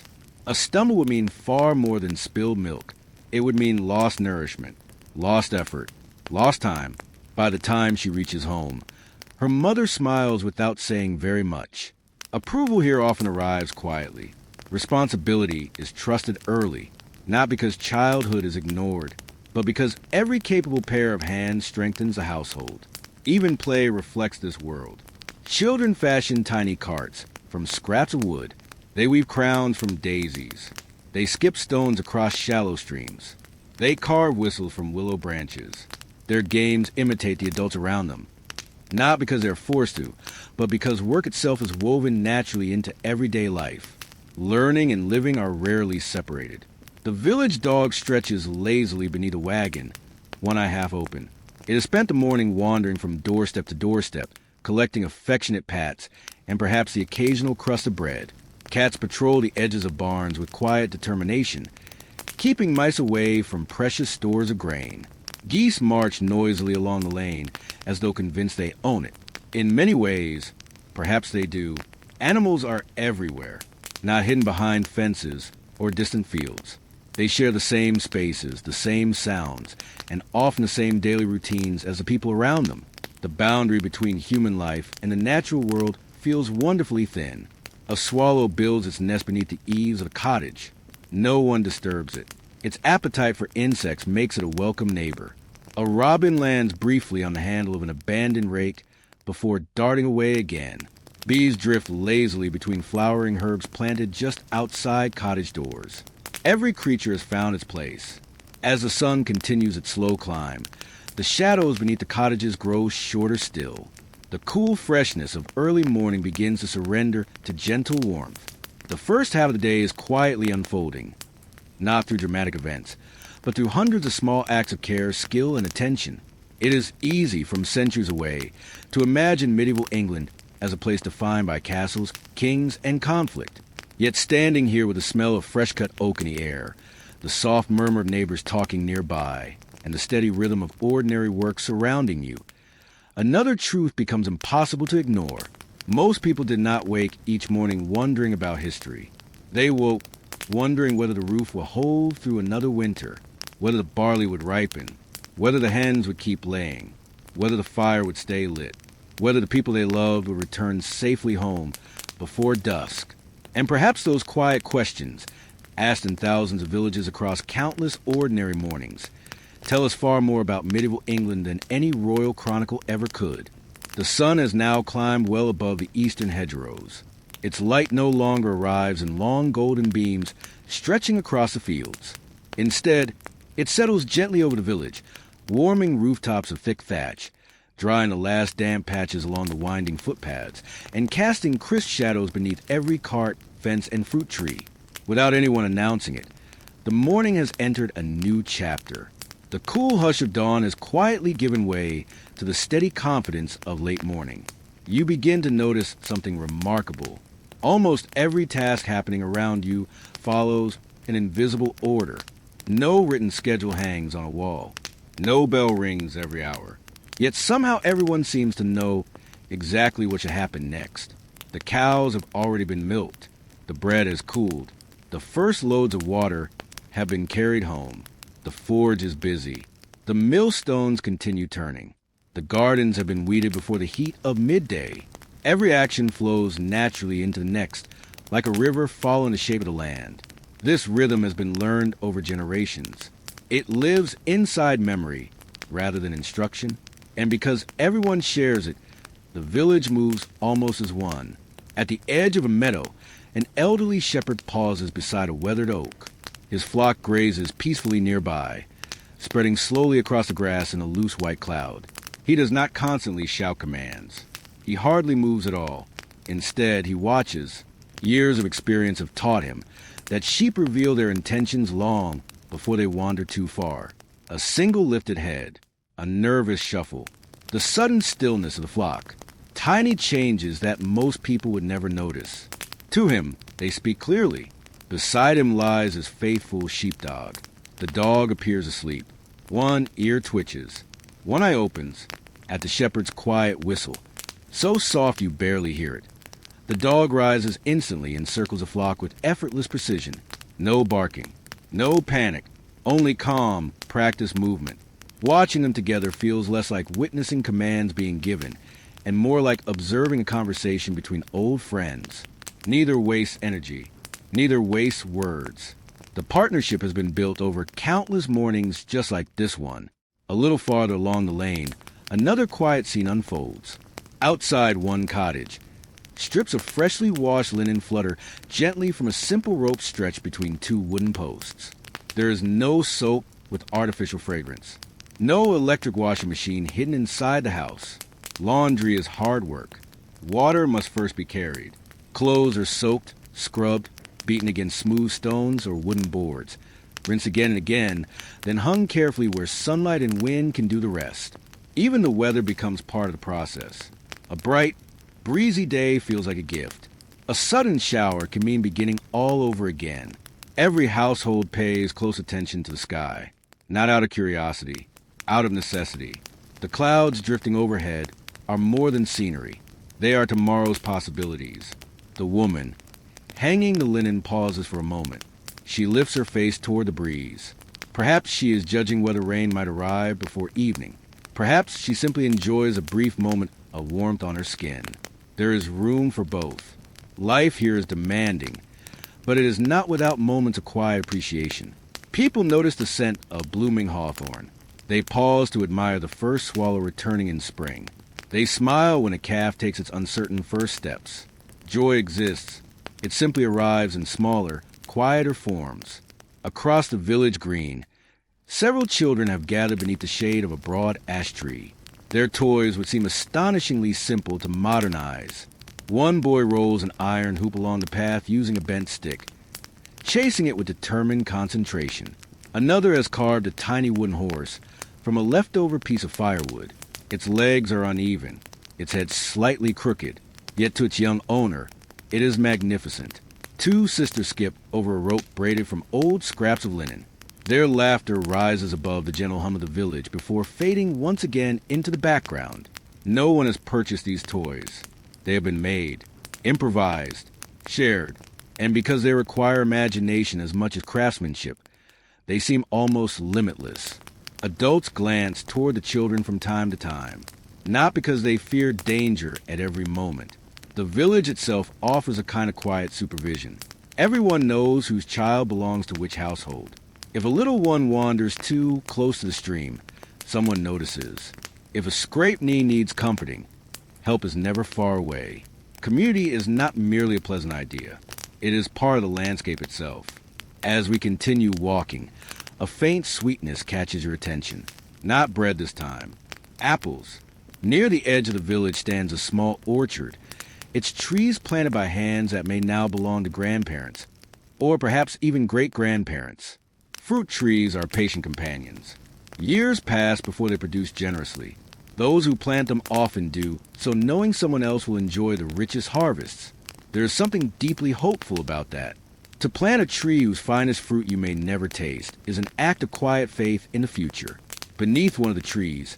A stumble would mean far more than spilled milk. It would mean lost nourishment, lost effort, lost time by the time she reaches home. Her mother smiles without saying very much. Approval here often arrives quietly. Responsibility is trusted early, not because childhood is ignored, but because every capable pair of hands strengthens a household. Even play reflects this world. Children fashion tiny carts from scraps of wood. They weave crowns from daisies. They skip stones across shallow streams. They carve whistles from willow branches. Their games imitate the adults around them, not because they're forced to, but because work itself is woven naturally into everyday life. Learning and living are rarely separated. The village dog stretches lazily beneath a wagon, one eye half open. It has spent the morning wandering from doorstep to doorstep, collecting affectionate pats and perhaps the occasional crust of bread. Cats patrol the edges of barns with quiet determination, keeping mice away from precious stores of grain. Geese march noisily along the lane as though convinced they own it. In many ways, perhaps they do. Animals are everywhere, not hidden behind fences or distant fields. They share the same spaces, the same sounds, and often the same daily routines as the people around them. The boundary between human life and the natural world feels wonderfully thin. A swallow builds its nest beneath the eaves of a cottage. No one disturbs it. Its appetite for insects makes it a welcome neighbor. A robin lands briefly on the handle of an abandoned rake before darting away again. Bees drift lazily between flowering herbs planted just outside cottage doors. Every creature has found its place. As the sun continues its slow climb, the shadows beneath the cottages grow shorter still. The cool freshness of early morning begins to surrender to gentle warmth. The first half of the day is quietly unfolding, not through dramatic events, but through hundreds of small acts of care, skill, and attention. It is easy from centuries away to imagine medieval England as a place defined by castles, kings, and conflict. Yet standing here with the smell of fresh-cut oak in the air, the soft murmur of neighbors talking nearby, and the steady rhythm of ordinary work surrounding you, another truth becomes impossible to ignore. Most people did not wake each morning wondering about history. They woke wondering whether the roof will hold through another winter, whether the barley would ripen, whether the hens would keep laying, whether the fire would stay lit, whether the people they loved would return safely home before dusk. And perhaps those quiet questions, asked in thousands of villages across countless ordinary mornings, tell us far more about medieval England than any royal chronicle ever could. The sun has now climbed well above the eastern hedgerows. Its light no longer arrives in long golden beams stretching across the fields. Instead, it settles gently over the village, warming rooftops of thick thatch, drying the last damp patches along the winding footpaths, and casting crisp shadows beneath every cart, fence, and fruit tree. Without anyone announcing it, the morning has entered a new chapter. The cool hush of dawn has quietly given way to the steady confidence of late morning. You begin to notice something remarkable. Almost every task happening around you follows an invisible order. No written schedule hangs on a wall. No bell rings every hour. Yet somehow everyone seems to know exactly what should happen next. The cows have already been milked. The bread has cooled. The first loads of water have been carried home. The forge is busy. The millstones continue turning. The gardens have been weeded before the heat of midday. Every action flows naturally into the next, like a river following the shape of the land. This rhythm has been learned over generations. It lives inside memory rather than instruction, and because everyone shares it, the village moves almost as one. At the edge of a meadow, an elderly shepherd pauses beside a weathered oak. His flock grazes peacefully nearby, spreading slowly across the grass in a loose white cloud. He does not constantly shout commands. He hardly moves at all. Instead, he watches. Years of experience have taught him that sheep reveal their intentions long before they wander too far. A single lifted head, a nervous shuffle, the sudden stillness of the flock, tiny changes that most people would never notice. To him, they speak clearly. Beside him lies his faithful sheepdog. The dog appears asleep. One ear twitches. One eye opens at the shepherd's quiet whistle, so soft you barely hear it. The dog rises instantly and circles the flock with effortless precision. No barking, no panic, only calm, practiced movement. Watching them together feels less like witnessing commands being given and more like observing a conversation between old friends. Neither wastes energy. Neither wastes words. The partnership has been built over countless mornings just like this one. A little farther along the lane, another quiet scene unfolds. Outside one cottage, strips of freshly washed linen flutter gently from a simple rope stretched between two wooden posts. There is no soap with artificial fragrance. No electric washing machine hidden inside the house. Laundry is hard work. Water must first be carried. Clothes are soaked, scrubbed, beaten against smooth stones or wooden boards, rinsed again and again, then hung carefully where sunlight and wind can do the rest. Even the weather becomes part of the process. A bright, breezy day feels like a gift. A sudden shower can mean beginning all over again. Every household pays close attention to the sky, not out of curiosity, out of necessity. The clouds drifting overhead are more than scenery. They are tomorrow's possibilities. The woman, hanging the linen, pauses for a moment. She lifts her face toward the breeze. Perhaps she is judging whether rain might arrive before evening. Perhaps she simply enjoys a brief moment of warmth on her skin. There is room for both. Life here is demanding, but it is not without moments of quiet appreciation. People notice the scent of blooming hawthorn. They pause to admire the first swallow returning in spring. They smile when a calf takes its uncertain first steps. Joy exists. It simply arrives in smaller, quieter forms. Across the village green, several children have gathered beneath the shade of a broad ash tree. Their toys would seem astonishingly simple to modernize. One boy rolls an iron hoop along the path using a bent stick, chasing it with determined concentration. Another has carved a tiny wooden horse from a leftover piece of firewood. Its legs are uneven, its head slightly crooked, yet to its young owner, it is magnificent. Two sisters skip over a rope braided from old scraps of linen. Their laughter rises above the gentle hum of the village before fading once again into the background. No one has purchased these toys. They have been made, improvised, shared, and because they require imagination as much as craftsmanship, they seem almost limitless. Adults glance toward the children from time to time, not because they fear danger at every moment. The village itself offers a kind of quiet supervision. Everyone knows whose child belongs to which household. If a little one wanders too close to the stream, someone notices. If a scraped knee needs comforting, help is never far away. Community is not merely a pleasant idea. It is part of the landscape itself. As we continue walking, a faint sweetness catches your attention. Not bread this time. Apples. Near the edge of the village stands a small orchard. Its trees planted by hands that may now belong to grandparents, or perhaps even great-grandparents. Fruit trees are patient companions. Years pass before they produce generously. Those who plant them often do, so knowing someone else will enjoy the richest harvests. There is something deeply hopeful about that. To plant a tree whose finest fruit you may never taste is an act of quiet faith in the future. Beneath one of the trees,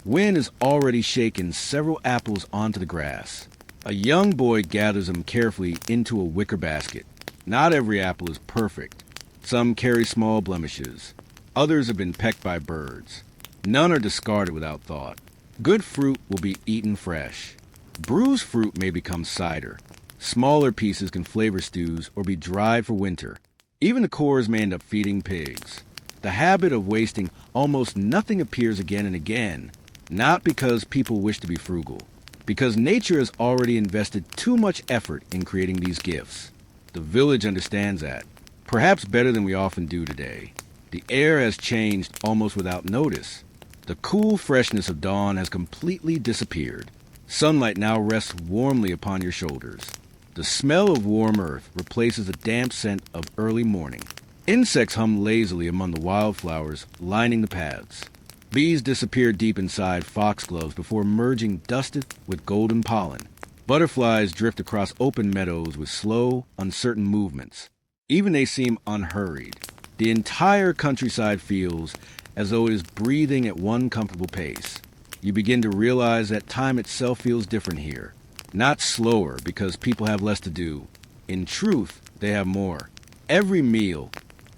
wind has already shaken several apples onto the grass. A young boy gathers them carefully into a wicker basket. Not every apple is perfect. Some carry small blemishes. Others have been pecked by birds. None are discarded without thought. Good fruit will be eaten fresh. Bruised fruit may become cider. Smaller pieces can flavor stews or be dried for winter. Even the cores may end up feeding pigs. The habit of wasting almost nothing appears again and again, not because people wish to be frugal, because nature has already invested too much effort in creating these gifts. The village understands that, perhaps better than we often do today. The air has changed almost without notice. The cool freshness of dawn has completely disappeared. Sunlight now rests warmly upon your shoulders. The smell of warm earth replaces the damp scent of early morning. Insects hum lazily among the wildflowers lining the paths. Bees disappear deep inside foxgloves before merging dusted with golden pollen. Butterflies drift across open meadows with slow, uncertain movements. Even they seem unhurried. The entire countryside feels as though it is breathing at one comfortable pace. You begin to realize that time itself feels different here. Not slower because people have less to do. In truth, they have more. Every meal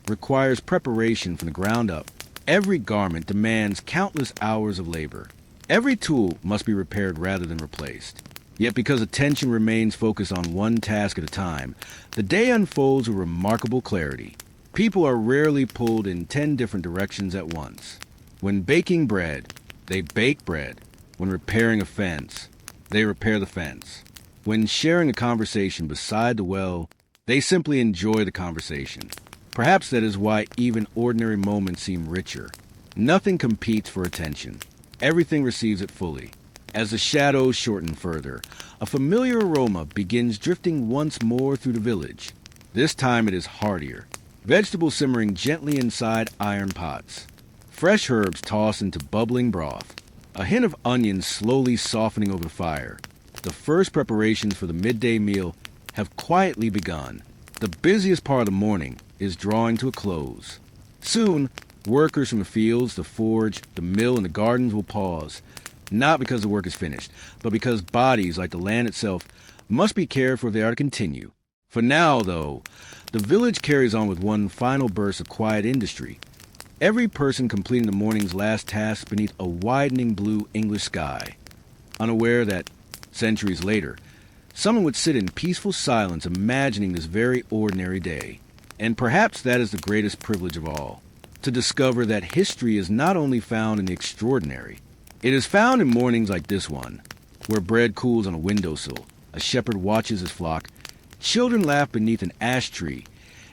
requires preparation from the ground up. Every garment demands countless hours of labor. Every tool must be repaired rather than replaced. Yet because attention remains focused on one task at a time, the day unfolds with remarkable clarity. People are rarely pulled in 10 different directions at once. When baking bread, they bake bread. When repairing a fence, they repair the fence. When sharing a conversation beside the well, they simply enjoy the conversation. Perhaps that is why even ordinary moments seem richer. Nothing competes for attention. Everything receives it fully. As the shadows shorten further, a familiar aroma begins drifting once more through the village. This time it is heartier. Vegetables simmering gently inside iron pots. Fresh herbs tossed into bubbling broth. A hint of onions slowly softening over the fire. The first preparations for the midday meal have quietly begun. The busiest part of the morning is drawing to a close. Soon, workers from the fields, the forge, the mill, and the gardens will pause, not because the work is finished, but because bodies, like the land itself, must be cared for if they are to continue. For now, though, the village carries on with one final burst of quiet industry. Every person completing the morning's last task beneath a widening blue English sky, unaware that, centuries later, someone would sit in peaceful silence imagining this very ordinary day. And perhaps that is the greatest privilege of all, to discover that history is not only found in the extraordinary. It is found in mornings like this one, where bread cools on a windowsill, a shepherd watches his flock, children laugh beneath an ash tree,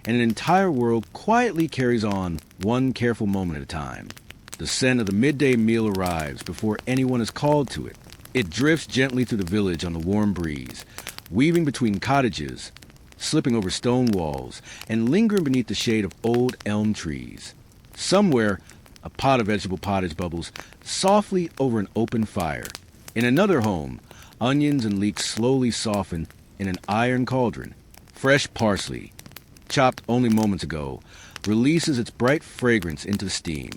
and an entire world quietly carries on one careful moment at a time. The scent of the midday meal arrives before anyone is called to it. It drifts gently through the village on the warm breeze, weaving between cottages, slipping over stone walls, and lingering beneath the shade of old elm trees. Somewhere, a pot of vegetable pottage bubbles softly over an open fire. In another home, onions and leeks slowly soften in an iron cauldron. Fresh parsley, chopped only moments ago, releases its bright fragrance into the steam.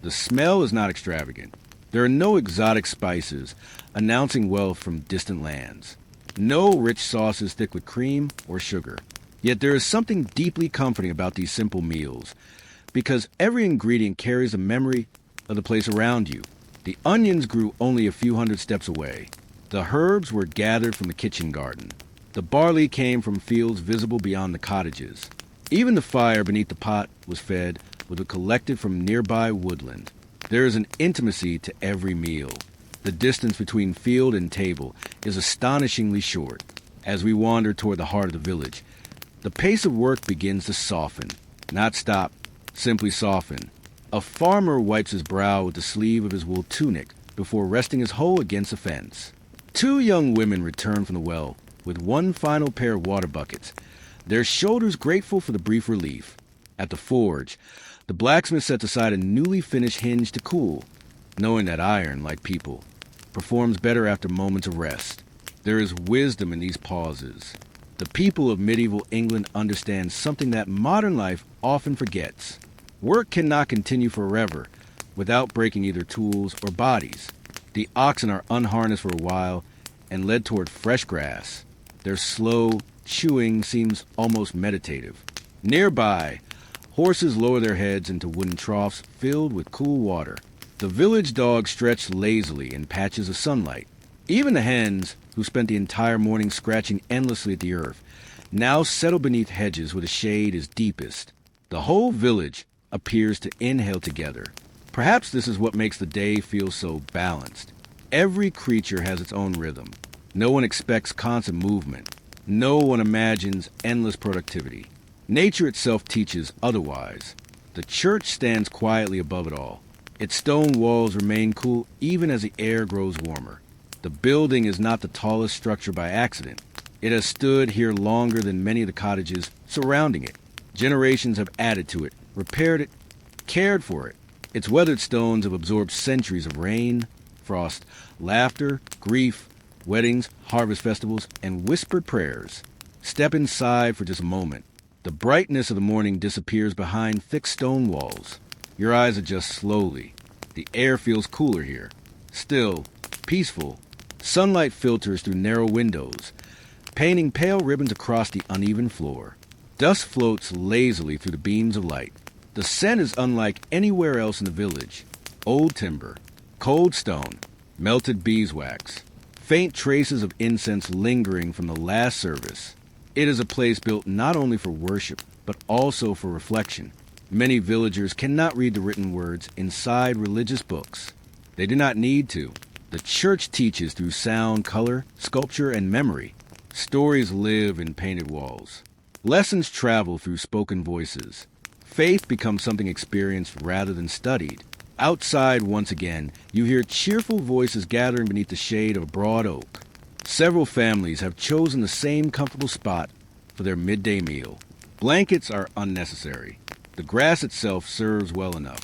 The smell is not extravagant. There are no exotic spices announcing wealth from distant lands. No rich sauces thick with cream or sugar. Yet there is something deeply comforting about these simple meals, because every ingredient carries a memory of the place around you. The onions grew only a few hundred steps away. The herbs were gathered from the kitchen garden. The barley came from fields visible beyond the cottages. Even the fire beneath the pot was fed with a collected from nearby woodland. There is an intimacy to every meal. The distance between field and table is astonishingly short. As we wander toward the heart of the village, the pace of work begins to soften. Not stop, simply soften. A farmer wipes his brow with the sleeve of his wool tunic before resting his hoe against a fence. Two young women return from the well with one final pair of water buckets, their shoulders grateful for the brief relief. At the forge, the blacksmith sets aside a newly finished hinge to cool, knowing that iron, like people, performs better after moments of rest. There is wisdom in these pauses. The people of medieval England understand something that modern life often forgets. Work cannot continue forever without breaking either tools or bodies. The oxen are unharnessed for a while and led toward fresh grass. Their slow chewing seems almost meditative. Nearby, horses lower their heads into wooden troughs filled with cool water. The village dogs stretch lazily in patches of sunlight. Even the hens, who spent the entire morning scratching endlessly at the earth, now settle beneath hedges where the shade is deepest. The whole village appears to inhale together. Perhaps this is what makes the day feel so balanced. Every creature has its own rhythm. No one expects constant movement. No one imagines endless productivity. Nature itself teaches otherwise. The church stands quietly above it all. Its stone walls remain cool even as the air grows warmer. The building is not the tallest structure by accident. It has stood here longer than many of the cottages surrounding it. Generations have added to it, repaired it, cared for it. Its weathered stones have absorbed centuries of rain, frost, laughter, grief, weddings, harvest festivals, and whispered prayers. Step inside for just a moment. The brightness of the morning disappears behind thick stone walls. Your eyes adjust slowly. The air feels cooler here. Still, peaceful. Sunlight filters through narrow windows, painting pale ribbons across the uneven floor. Dust floats lazily through the beams of light. The scent is unlike anywhere else in the village. Old timber, cold stone, melted beeswax, faint traces of incense lingering from the last service. It is a place built not only for worship, but also for reflection. Many villagers cannot read the written words inside religious books. They do not need to. The church teaches through sound, color, sculpture, and memory. Stories live in painted walls. Lessons travel through spoken voices. Faith becomes something experienced rather than studied. Outside, once again, you hear cheerful voices gathering beneath the shade of a broad oak. Several families have chosen the same comfortable spot for their midday meal. Blankets are unnecessary. The grass itself serves well enough.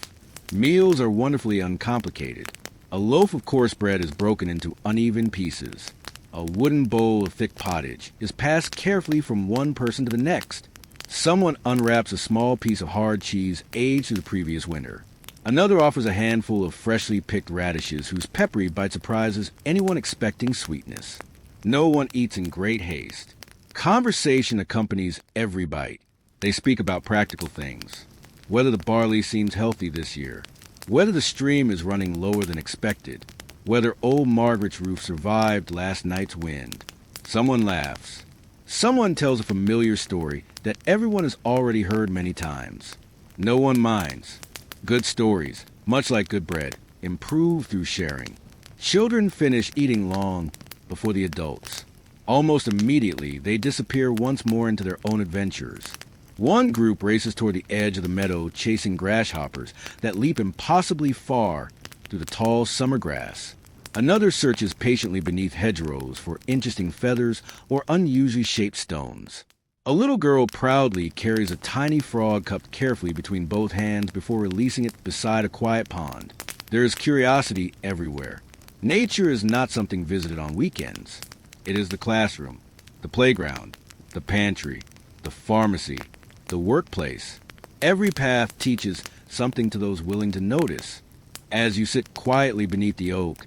Meals are wonderfully uncomplicated. A loaf of coarse bread is broken into uneven pieces. A wooden bowl of thick pottage is passed carefully from one person to the next. Someone unwraps a small piece of hard cheese aged through the previous winter. Another offers a handful of freshly picked radishes whose peppery bite surprises anyone expecting sweetness. No one eats in great haste. Conversation accompanies every bite. They speak about practical things. Whether the barley seems healthy this year. Whether the stream is running lower than expected. Whether old Margaret's roof survived last night's wind. Someone laughs. Someone tells a familiar story that everyone has already heard many times. No one minds. Good stories, much like good bread, improve through sharing. Children finish eating long before the adults. Almost immediately, they disappear once more into their own adventures. One group races toward the edge of the meadow, chasing grasshoppers that leap impossibly far through the tall summer grass. Another searches patiently beneath hedgerows for interesting feathers or unusually shaped stones. A little girl proudly carries a tiny frog cupped carefully between both hands before releasing it beside a quiet pond. There is curiosity everywhere. Nature is not something visited on weekends. It is the classroom, the playground, the pantry, the pharmacy, the workplace. Every path teaches something to those willing to notice. As you sit quietly beneath the oak,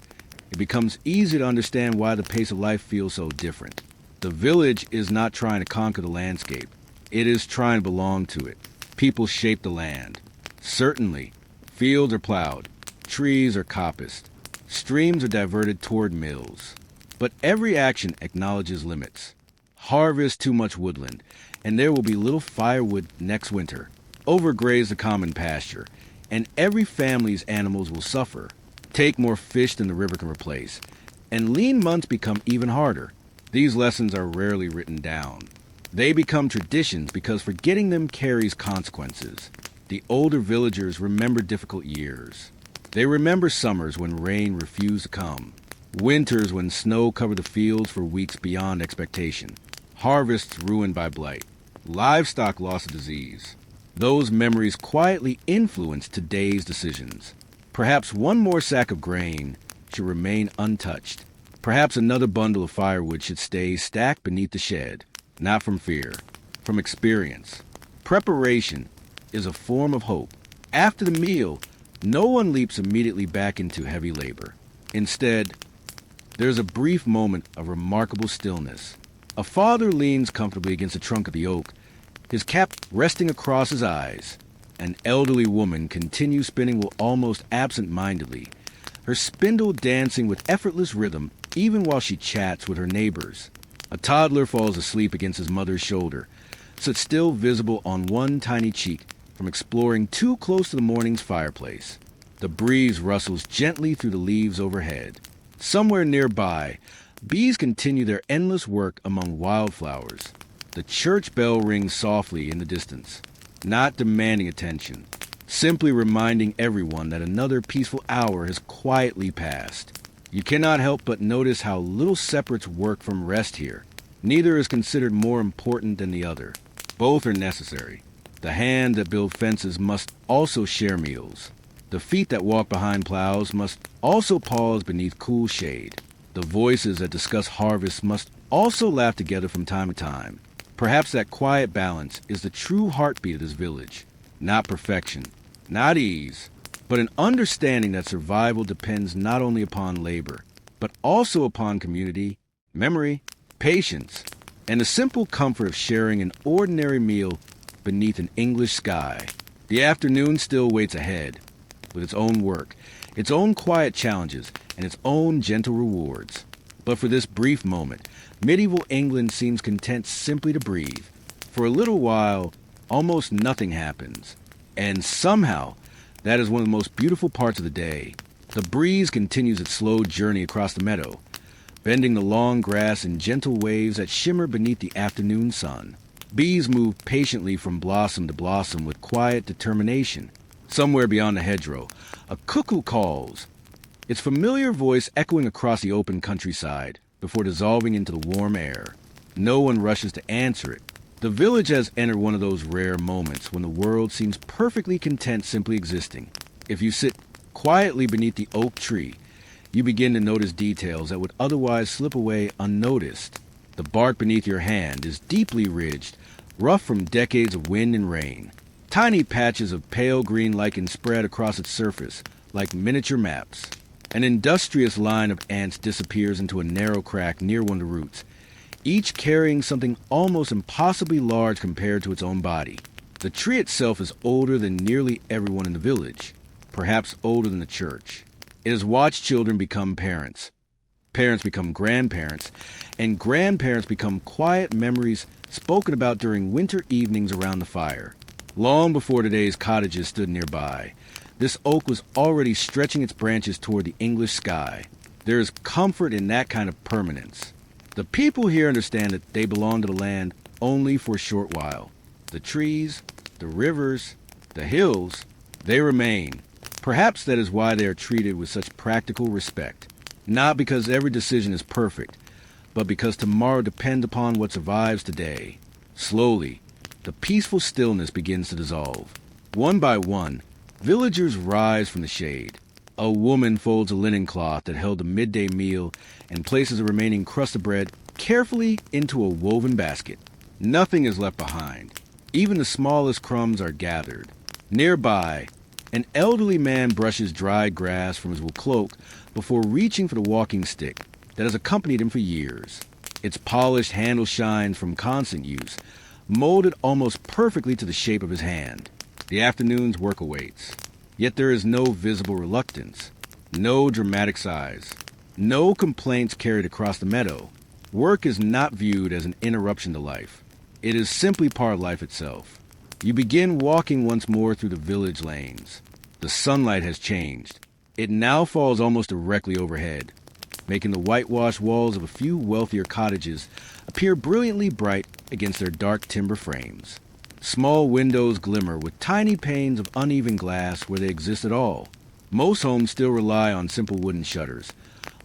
it becomes easy to understand why the pace of life feels so different. The village is not trying to conquer the landscape. It is trying to belong to it. People shape the land. Certainly, fields are plowed, trees are coppiced, streams are diverted toward mills. But every action acknowledges limits. Harvest too much woodland, and there will be little firewood next winter. Overgraze the common pasture, and every family's animals will suffer. Take more fish than the river can replace, and lean months become even harder. These lessons are rarely written down. They become traditions because forgetting them carries consequences. The older villagers remember difficult years. They remember summers when rain refused to come, winters when snow covered the fields for weeks beyond expectation, harvests ruined by blight, livestock lost to disease. Those memories quietly influence today's decisions. Perhaps one more sack of grain should remain untouched. Perhaps another bundle of firewood should stay stacked beneath the shed, not from fear, from experience. Preparation is a form of hope. After the meal, no one leaps immediately back into heavy labor. Instead, there's a brief moment of remarkable stillness. A father leans comfortably against the trunk of the oak, his cap resting across his eyes. An elderly woman continues spinning almost absent-mindedly, her spindle dancing with effortless rhythm even while she chats with her neighbors. A toddler falls asleep against his mother's shoulder, soot still visible on one tiny cheek from exploring too close to the morning's fireplace. The breeze rustles gently through the leaves overhead. Somewhere nearby, bees continue their endless work among wildflowers. The church bell rings softly in the distance, not demanding attention, simply reminding everyone that another peaceful hour has quietly passed. You cannot help but notice how little separates work from rest here. Neither is considered more important than the other. Both are necessary. The hand that builds fences must also share meals. The feet that walk behind plows must also pause beneath cool shade. The voices that discuss harvests must also laugh together from time to time. Perhaps that quiet balance is the true heartbeat of this village. Not perfection, not ease, but an understanding that survival depends not only upon labor, but also upon community, memory, patience, and the simple comfort of sharing an ordinary meal beneath an English sky. The afternoon still waits ahead, with its own work, its own quiet challenges, and its own gentle rewards. But for this brief moment, medieval England seems content simply to breathe. For a little while, almost nothing happens. And somehow, that is one of the most beautiful parts of the day. The breeze continues its slow journey across the meadow, bending the long grass in gentle waves that shimmer beneath the afternoon sun. Bees move patiently from blossom to blossom with quiet determination. Somewhere beyond the hedgerow, a cuckoo calls, its familiar voice echoing across the open countryside before dissolving into the warm air. No one rushes to answer it. The village has entered one of those rare moments when the world seems perfectly content simply existing. If you sit quietly beneath the oak tree, you begin to notice details that would otherwise slip away unnoticed. The bark beneath your hand is deeply ridged, rough from decades of wind and rain. Tiny patches of pale green lichen spread across its surface like miniature maps. An industrious line of ants disappears into a narrow crack near one of the roots, each carrying something almost impossibly large compared to its own body. The tree itself is older than nearly everyone in the village, perhaps older than the church. It has watched children become parents, parents become grandparents, and grandparents become quiet memories spoken about during winter evenings around the fire. Long before today's cottages stood nearby, this oak was already stretching its branches toward the English sky. There is comfort in that kind of permanence. The people here understand that they belong to the land only for a short while. The trees, the rivers, the hills, they remain. Perhaps that is why they are treated with such practical respect. Not because every decision is perfect, but because tomorrow depends upon what survives today. Slowly, the peaceful stillness begins to dissolve. One by one, villagers rise from the shade. A woman folds a linen cloth that held a midday meal and places a remaining crust of bread carefully into a woven basket. Nothing is left behind. Even the smallest crumbs are gathered. Nearby, an elderly man brushes dried grass from his wool cloak before reaching for the walking stick that has accompanied him for years. Its polished handle shines from constant use, molded almost perfectly to the shape of his hand. The afternoon's work awaits. Yet there is no visible reluctance, no dramatic sighs, no complaints carried across the meadow. Work is not viewed as an interruption to life. It is simply part of life itself. You begin walking once more through the village lanes. The sunlight has changed. It now falls almost directly overhead, making the whitewashed walls of a few wealthier cottages appear brilliantly bright against their dark timber frames. Small windows glimmer with tiny panes of uneven glass where they exist at all. Most homes still rely on simple wooden shutters,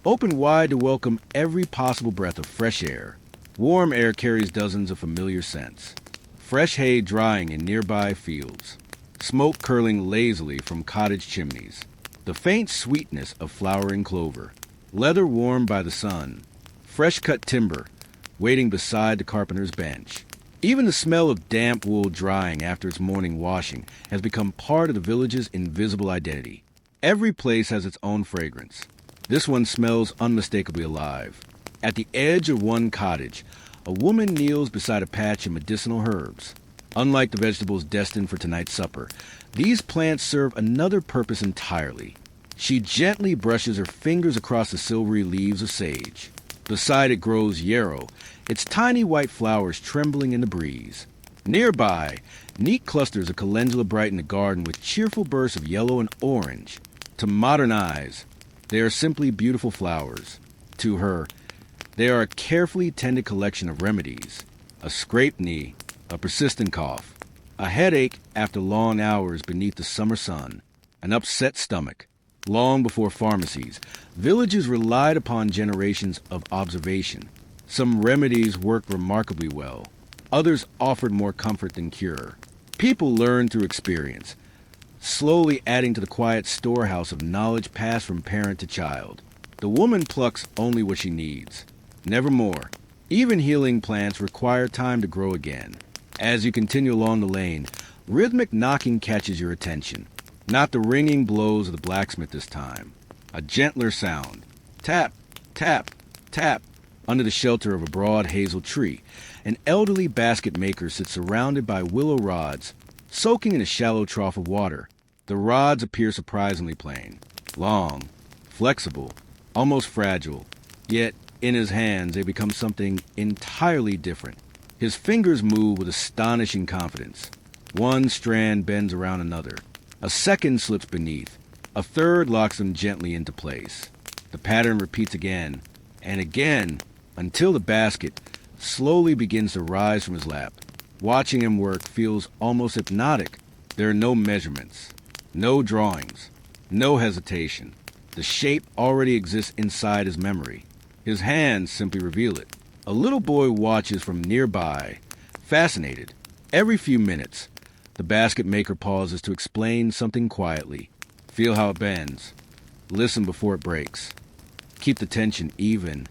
open wide to welcome every possible breath of fresh air. Warm air carries dozens of familiar scents. Fresh hay drying in nearby fields. Smoke curling lazily from cottage chimneys. The faint sweetness of flowering clover. Leather warmed by the sun. Fresh-cut timber waiting beside the carpenter's bench. Even the smell of damp wool drying after its morning washing has become part of the village's invisible identity. Every place has its own fragrance. This one smells unmistakably alive. At the edge of one cottage, a woman kneels beside a patch of medicinal herbs. Unlike the vegetables destined for tonight's supper, these plants serve another purpose entirely. She gently brushes her fingers across the silvery leaves of sage. Beside it grows yarrow, its tiny white flowers trembling in the breeze. Nearby, neat clusters of calendula brighten the garden with cheerful bursts of yellow and orange. To modern eyes, they are simply beautiful flowers. To her, they are a carefully tended collection of remedies. A scraped knee, a persistent cough, a headache after long hours beneath the summer sun, an upset stomach. Long before pharmacies, villages relied upon generations of observation. Some remedies worked remarkably well. Others offered more comfort than cure. People learned through experience, slowly adding to the quiet storehouse of knowledge passed from parent to child. The woman plucks only what she needs, never more. Even healing plants require time to grow again. As you continue along the lane, rhythmic knocking catches your attention. Not the ringing blows of the blacksmith this time. A gentler sound. Tap, tap, tap. Under the shelter of a broad hazel tree, an elderly basket maker sits surrounded by willow rods, soaking in a shallow trough of water. The rods appear surprisingly plain, long, flexible, almost fragile. Yet, in his hands, they become something entirely different. His fingers move with astonishing confidence. One strand bends around another. A second slips beneath. A third locks them gently into place. The pattern repeats again and again until the basket slowly begins to rise from his lap. Watching him work feels almost hypnotic. There are no measurements, no drawings, no hesitation. The shape already exists inside his memory. His hands simply reveal it. A little boy watches from nearby, fascinated. Every few minutes, the basket maker pauses to explain something quietly. Feel how it bends. Listen before it breaks. Keep the tension even.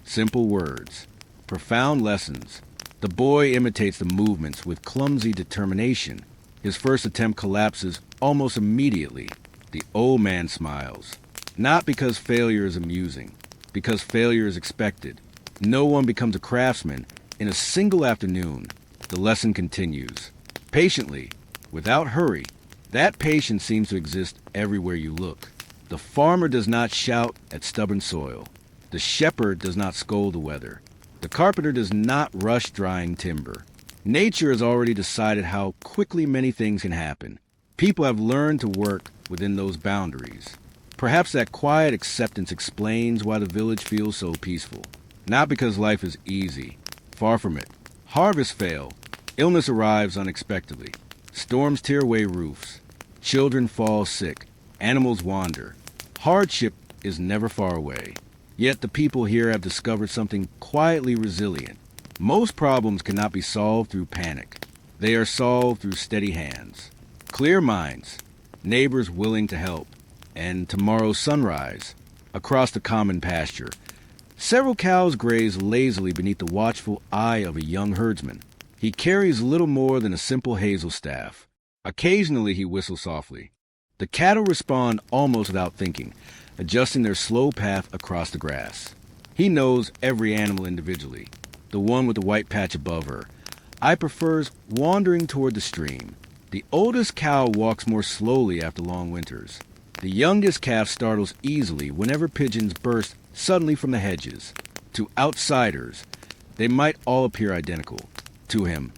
Simple words. Profound lessons. The boy imitates the movements with clumsy determination. His first attempt collapses almost immediately. The old man smiles. Not because failure is amusing, because failure is expected. No one becomes a craftsman in a single afternoon. The lesson continues. Patiently, without hurry. That patience seems to exist everywhere you look. The farmer does not shout at stubborn soil. The shepherd does not scold the weather. The carpenter does not rush drying timber. Nature has already decided how quickly many things can happen. People have learned to work within those boundaries. Perhaps that quiet acceptance explains why the village feels so peaceful. Not because life is easy. Far from it. Harvests fail. Illness arrives unexpectedly. Storms tear away roofs. Children fall sick. Animals wander. Hardship is never far away. Yet the people here have discovered something quietly resilient. Most problems cannot be solved through panic. They are solved through steady hands, clear minds, neighbors willing to help, and tomorrow's sunrise. Across the common pasture, several cows graze lazily beneath the watchful eye of a young herdsman. He carries little more than a simple hazel staff. Occasionally he whistles softly. The cattle respond almost without thinking, adjusting their slow path across the grass. He knows every animal individually. The one with the white patch above her prefers wandering toward the stream. The oldest cow walks more slowly after long winters. The youngest calf startles easily whenever pigeons burst suddenly from the hedges. To outsiders, they might all appear identical. To him,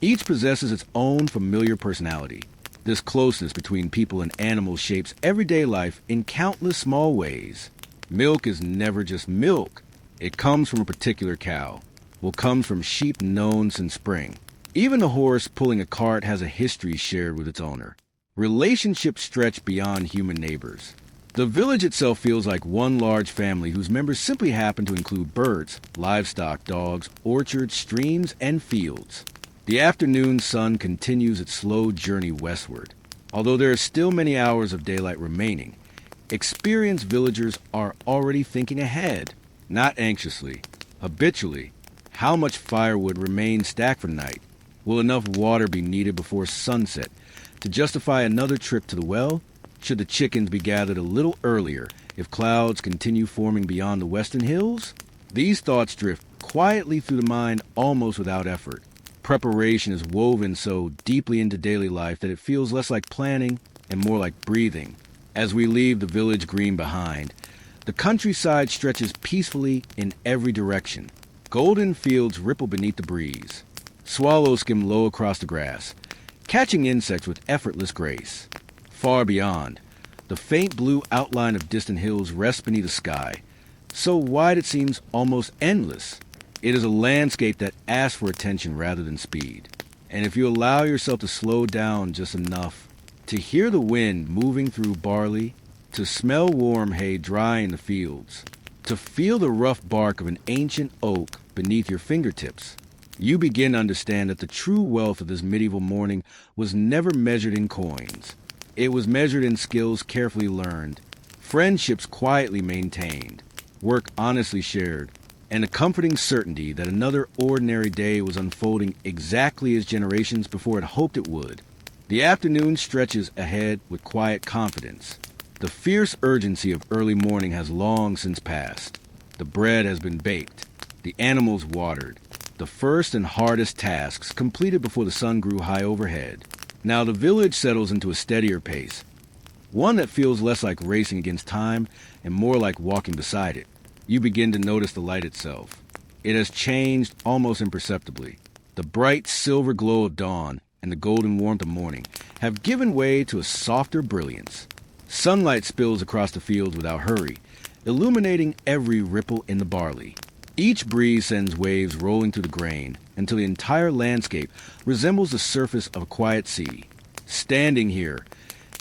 each possesses its own familiar personality. This closeness between people and animals shapes everyday life in countless small ways. Milk is never just milk. It comes from a particular cow. Comes from sheep known since spring. Even the horse pulling a cart has a history shared with its owner. Relationships stretch beyond human neighbors. The village itself feels like one large family whose members simply happen to include birds, livestock, dogs, orchards, streams, and fields. The afternoon sun continues its slow journey westward. Although there are still many hours of daylight remaining, experienced villagers are already thinking ahead, not anxiously, habitually. How much firewood remains stacked for night? Will enough water be needed before sunset to justify another trip to the well? Should the chickens be gathered a little earlier if clouds continue forming beyond the western hills? These thoughts drift quietly through the mind almost without effort. Preparation is woven so deeply into daily life that it feels less like planning and more like breathing. As we leave the village green behind, the countryside stretches peacefully in every direction. Golden fields ripple beneath the breeze. Swallows skim low across the grass, catching insects with effortless grace. Far beyond, the faint blue outline of distant hills rests beneath the sky, so wide it seems almost endless. It is a landscape that asks for attention rather than speed. And if you allow yourself to slow down just enough to hear the wind moving through barley, to smell warm hay dry in the fields, to feel the rough bark of an ancient oak beneath your fingertips, you begin to understand that the true wealth of this medieval morning was never measured in coins. It was measured in skills carefully learned, friendships quietly maintained, work honestly shared, and a comforting certainty that another ordinary day was unfolding exactly as generations before it hoped it would. The afternoon stretches ahead with quiet confidence. The fierce urgency of early morning has long since passed. The bread has been baked, the animals watered, the first and hardest tasks completed before the sun grew high overhead. Now the village settles into a steadier pace, one that feels less like racing against time and more like walking beside it. You begin to notice the light itself. It has changed almost imperceptibly. The bright silver glow of dawn and the golden warmth of morning have given way to a softer brilliance. Sunlight spills across the fields without hurry, illuminating every ripple in the barley. Each breeze sends waves rolling through the grain until the entire landscape resembles the surface of a quiet sea. Standing here,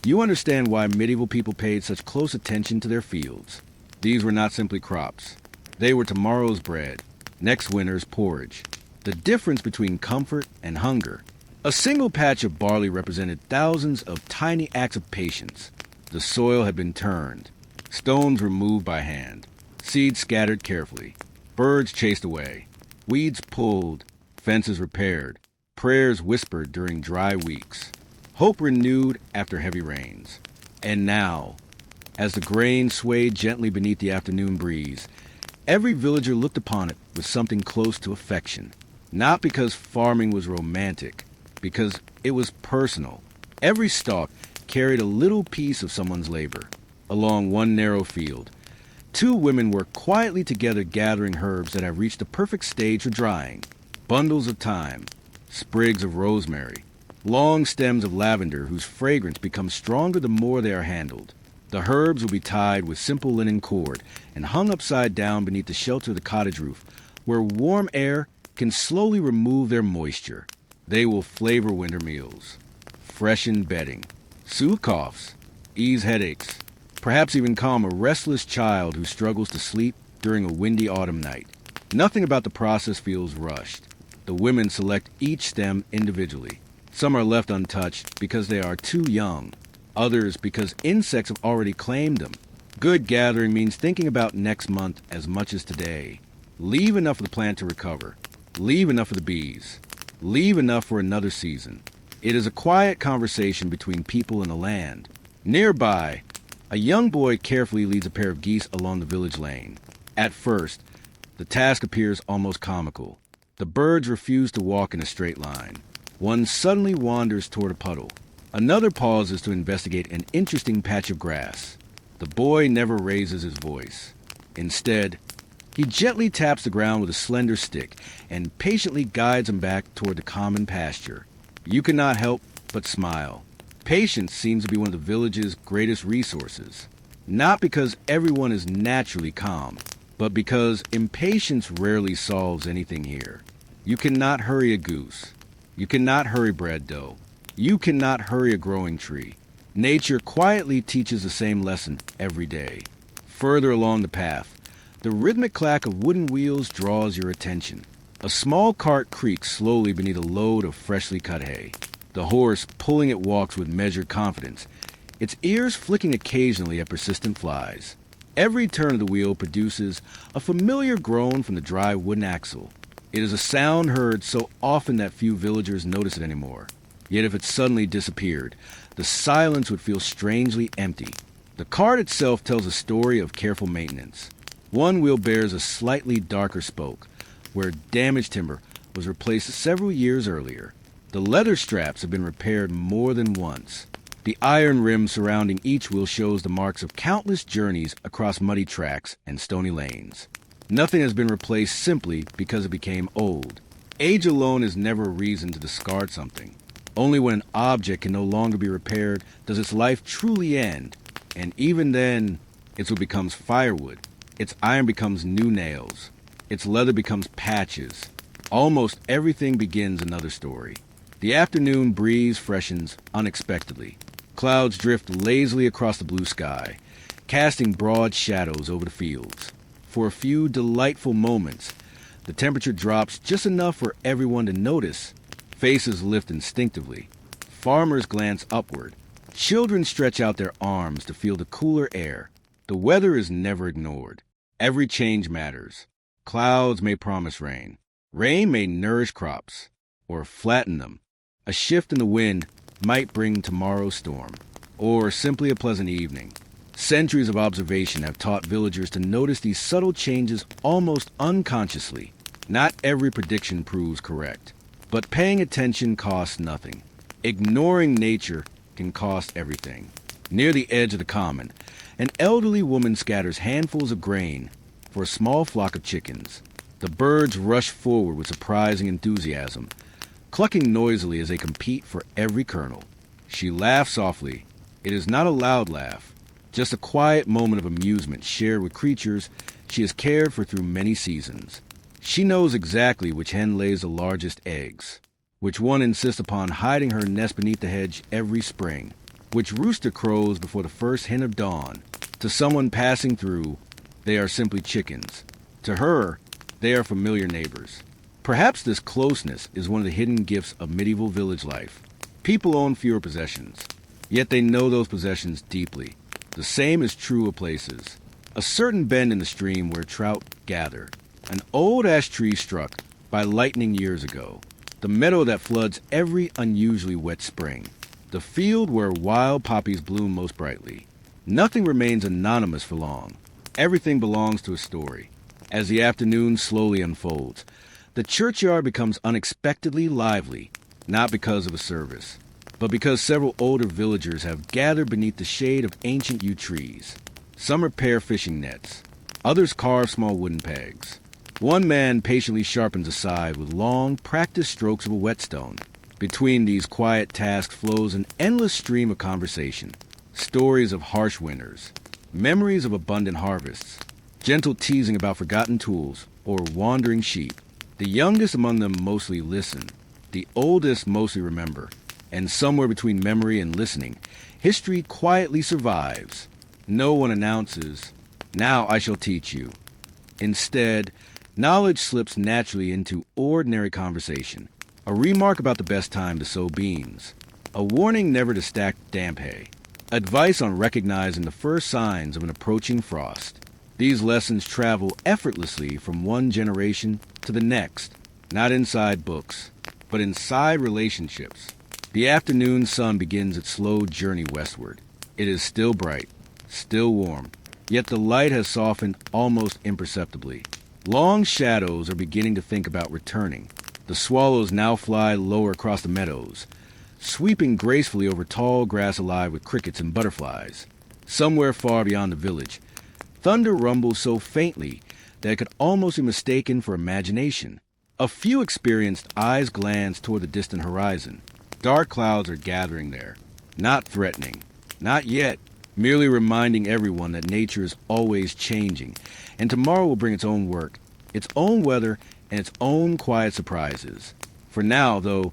you understand why medieval people paid such close attention to their fields. These were not simply crops. They were tomorrow's bread, next winter's porridge. The difference between comfort and hunger. A single patch of barley represented thousands of tiny acts of patience. The soil had been turned, stones removed by hand, seeds scattered carefully, birds chased away, weeds pulled, fences repaired, prayers whispered during dry weeks, hope renewed after heavy rains. And now, as the grain swayed gently beneath the afternoon breeze, every villager looked upon it with something close to affection. Not because farming was romantic, because it was personal. Every stalk carried a little piece of someone's labor. Along one narrow field, two women worked quietly together gathering herbs that have reached the perfect stage for drying. Bundles of thyme, sprigs of rosemary, long stems of lavender whose fragrance becomes stronger the more they are handled. The herbs will be tied with simple linen cord and hung upside down beneath the shelter of the cottage roof, where warm air can slowly remove their moisture. They will flavor winter meals, freshen bedding, soothe coughs, ease headaches, Perhaps even calm a restless child who struggles to sleep during a windy autumn night. Nothing about the process feels rushed. The women select each stem individually. Some are left untouched because they are too young, others because insects have already claimed them. Good gathering means thinking about next month as much as today. Leave enough for the plant to recover. Leave enough for the bees. Leave enough for another season. It is a quiet conversation between people and the land. Nearby, a young boy carefully leads a pair of geese along the village lane. At first, the task appears almost comical. The birds refuse to walk in a straight line. One suddenly wanders toward a puddle. Another pauses to investigate an interesting patch of grass. The boy never raises his voice. Instead, he gently taps the ground with a slender stick and patiently guides him back toward the common pasture. You cannot help but smile. Patience seems to be one of the village's greatest resources. Not because everyone is naturally calm, but because impatience rarely solves anything here. You cannot hurry a goose. You cannot hurry bread dough. You cannot hurry a growing tree. Nature quietly teaches the same lesson every day. Further along the path, the rhythmic clack of wooden wheels draws your attention. A small cart creaks slowly beneath a load of freshly cut hay. The horse pulling it walks with measured confidence, its ears flicking occasionally at persistent flies. Every turn of the wheel produces a familiar groan from the dry wooden axle. It is a sound heard so often that few villagers notice it anymore. Yet if it suddenly disappeared, the silence would feel strangely empty. The cart itself tells a story of careful maintenance. One wheel bears a slightly darker spoke, where damaged timber was replaced several years earlier. The leather straps have been repaired more than once. The iron rim surrounding each wheel shows the marks of countless journeys across muddy tracks and stony lanes. Nothing has been replaced simply because it became old. Age alone is never a reason to discard something. Only when an object can no longer be repaired does its life truly end. And even then, it's what becomes firewood. Its iron becomes new nails. Its leather becomes patches. Almost everything begins another story. The afternoon breeze freshens unexpectedly. Clouds drift lazily across the blue sky, casting broad shadows over the fields. For a few delightful moments, the temperature drops just enough for everyone to notice. Faces lift instinctively. Farmers glance upward. Children stretch out their arms to feel the cooler air. The weather is never ignored. Every change matters. Clouds may promise rain. Rain may nourish crops, or flatten them. A shift in the wind might bring tomorrow's storm, or simply a pleasant evening. Centuries of observation have taught villagers to notice these subtle changes almost unconsciously. Not every prediction proves correct, but paying attention costs nothing. Ignoring nature can cost everything. Near the edge of the common, an elderly woman scatters handfuls of grain for a small flock of chickens. The birds rush forward with surprising enthusiasm, clucking noisily as they compete for every kernel. She laughs softly. It is not a loud laugh, just a quiet moment of amusement shared with creatures she has cared for through many seasons. She knows exactly which hen lays the largest eggs, which one insists upon hiding her nest beneath the hedge every spring, which rooster crows before the first hint of dawn. To someone passing through, they are simply chickens. To her, they are familiar neighbors. Perhaps this closeness is one of the hidden gifts of medieval village life. People own fewer possessions, yet they know those possessions deeply. The same is true of places. A certain bend in the stream where trout gather. An old ash tree struck by lightning years ago. The meadow that floods every unusually wet spring. The field where wild poppies bloom most brightly. Nothing remains anonymous for long. Everything belongs to a story. As the afternoon slowly unfolds, the churchyard becomes unexpectedly lively, not because of a service, but because several older villagers have gathered beneath the shade of ancient yew trees. Some repair fishing nets. Others carve small wooden pegs. One man patiently sharpens a scythe with long, practiced strokes of a whetstone. Between these quiet tasks flows an endless stream of conversation. Stories of harsh winters, memories of abundant harvests, gentle teasing about forgotten tools or wandering sheep. The youngest among them mostly listen. The oldest mostly remember. And somewhere between memory and listening, history quietly survives. No one announces, "Now I shall teach you." Instead, knowledge slips naturally into ordinary conversation. A remark about the best time to sow beans. A warning never to stack damp hay. Advice on recognizing the first signs of an approaching frost. These lessons travel effortlessly from one generation to the next, not inside books, but inside relationships. The afternoon sun begins its slow journey westward. It is still bright, still warm, yet the light has softened almost imperceptibly. Long shadows are beginning to think about returning. The swallows now fly lower across the meadows, sweeping gracefully over tall grass alive with crickets and butterflies. Somewhere far beyond the village, thunder rumbles so faintly that it could almost be mistaken for imagination. A few experienced eyes glance toward the distant horizon. Dark clouds are gathering there, not threatening, not yet, merely reminding everyone that nature is always changing, and tomorrow will bring its own work, its own weather, and its own quiet surprises. For now, though,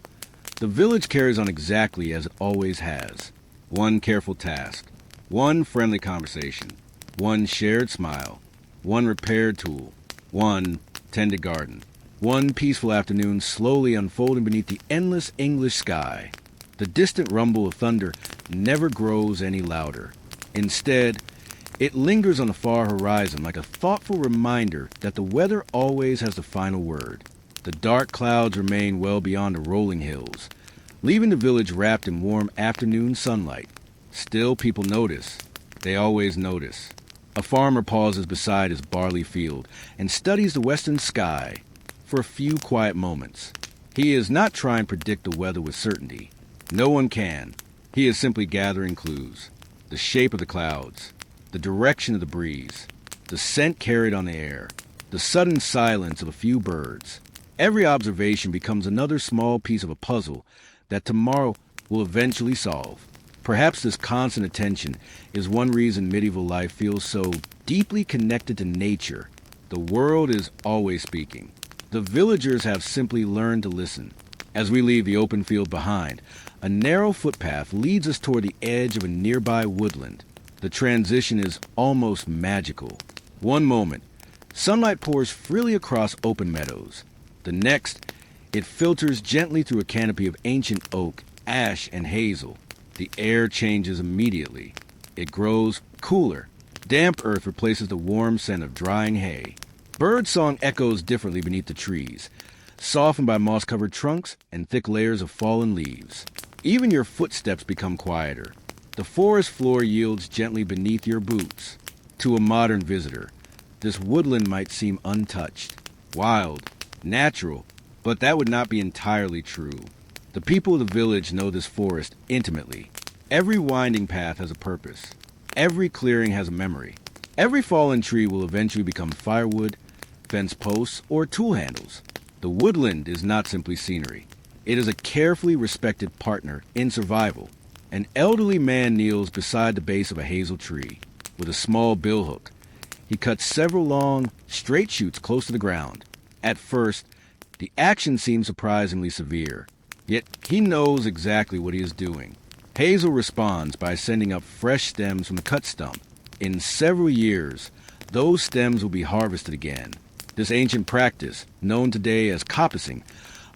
the village carries on exactly as it always has. One careful task, one friendly conversation, one shared smile, one repaired tool, one tended garden, one peaceful afternoon slowly unfolding beneath the endless English sky. The distant rumble of thunder never grows any louder. Instead, it lingers on the far horizon like a thoughtful reminder that the weather always has the final word. The dark clouds remain well beyond the rolling hills, leaving the village wrapped in warm afternoon sunlight. Still, people notice. They always notice. A farmer pauses beside his barley field and studies the western sky for a few quiet moments. He is not trying to predict the weather with certainty. No one can. He is simply gathering clues. The shape of the clouds, the direction of the breeze, the scent carried on the air, the sudden silence of a few birds. Every observation becomes another small piece of a puzzle that tomorrow will eventually solve. Perhaps this constant attention is one reason medieval life feels so deeply connected to nature. The world is always speaking. The villagers have simply learned to listen. As we leave the open field behind, a narrow footpath leads us toward the edge of a nearby woodland. The transition is almost magical. One moment, sunlight pours freely across open meadows. The next, it filters gently through a canopy of ancient oak, ash, and hazel. The air changes immediately. It grows cooler. Damp earth replaces the warm scent of drying hay. Bird song echoes differently beneath the trees, softened by moss-covered trunks and thick layers of fallen leaves. Even your footsteps become quieter. The forest floor yields gently beneath your boots. To a modern visitor, this woodland might seem untouched, wild, natural, but that would not be entirely true. The people of the village know this forest intimately. Every winding path has a purpose. Every clearing has a memory. Every fallen tree will eventually become firewood, fence posts, or tool handles. The woodland is not simply scenery. It is a carefully respected partner in survival. An elderly man kneels beside the base of a hazel tree with a small billhook. He cuts several long, straight shoots close to the ground. At first, the action seems surprisingly severe, yet he knows exactly what he is doing. Hazel responds by sending up fresh stems from the cut stump. In several years, those stems will be harvested again. This ancient practice, known today as coppicing,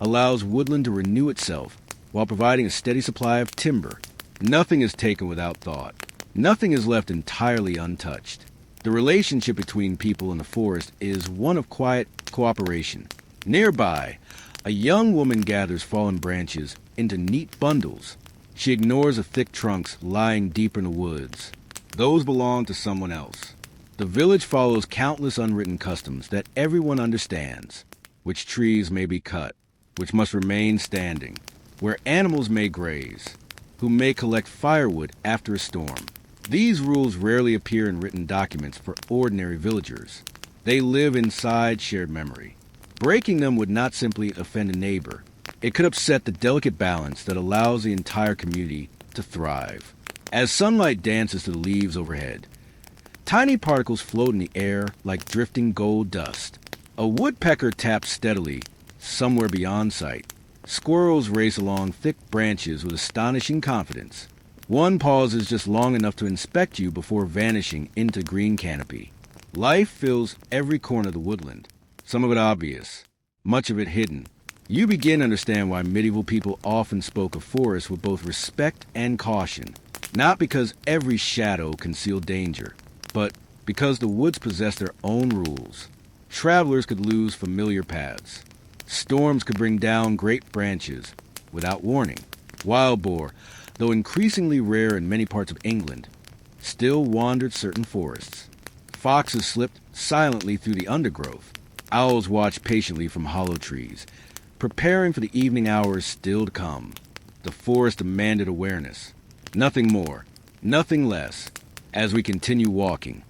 allows woodland to renew itself while providing a steady supply of timber. Nothing is taken without thought. Nothing is left entirely untouched. The relationship between people in the forest is one of quiet cooperation. Nearby, a young woman gathers fallen branches into neat bundles. She ignores the thick trunks lying deeper in the woods. Those belong to someone else. The village follows countless unwritten customs that everyone understands. Which trees may be cut, which must remain standing, where animals may graze, who may collect firewood after a storm. These rules rarely appear in written documents for ordinary villagers. They live inside shared memory. Breaking them would not simply offend a neighbor. It could upset the delicate balance that allows the entire community to thrive. As sunlight dances through the leaves overhead, tiny particles float in the air like drifting gold dust. A woodpecker taps steadily, somewhere beyond sight. Squirrels race along thick branches with astonishing confidence. One pauses just long enough to inspect you before vanishing into green canopy. Life fills every corner of the woodland, some of it obvious, much of it hidden. You begin to understand why medieval people often spoke of forests with both respect and caution, not because every shadow concealed danger, but because the woods possessed their own rules. Travelers could lose familiar paths. Storms could bring down great branches without warning. Wild boar, though increasingly rare in many parts of England, still wandered certain forests. Foxes slipped silently through the undergrowth. Owls watched patiently from hollow trees, preparing for the evening hours still to come. The forest demanded awareness. Nothing more, nothing less. As we continue walking,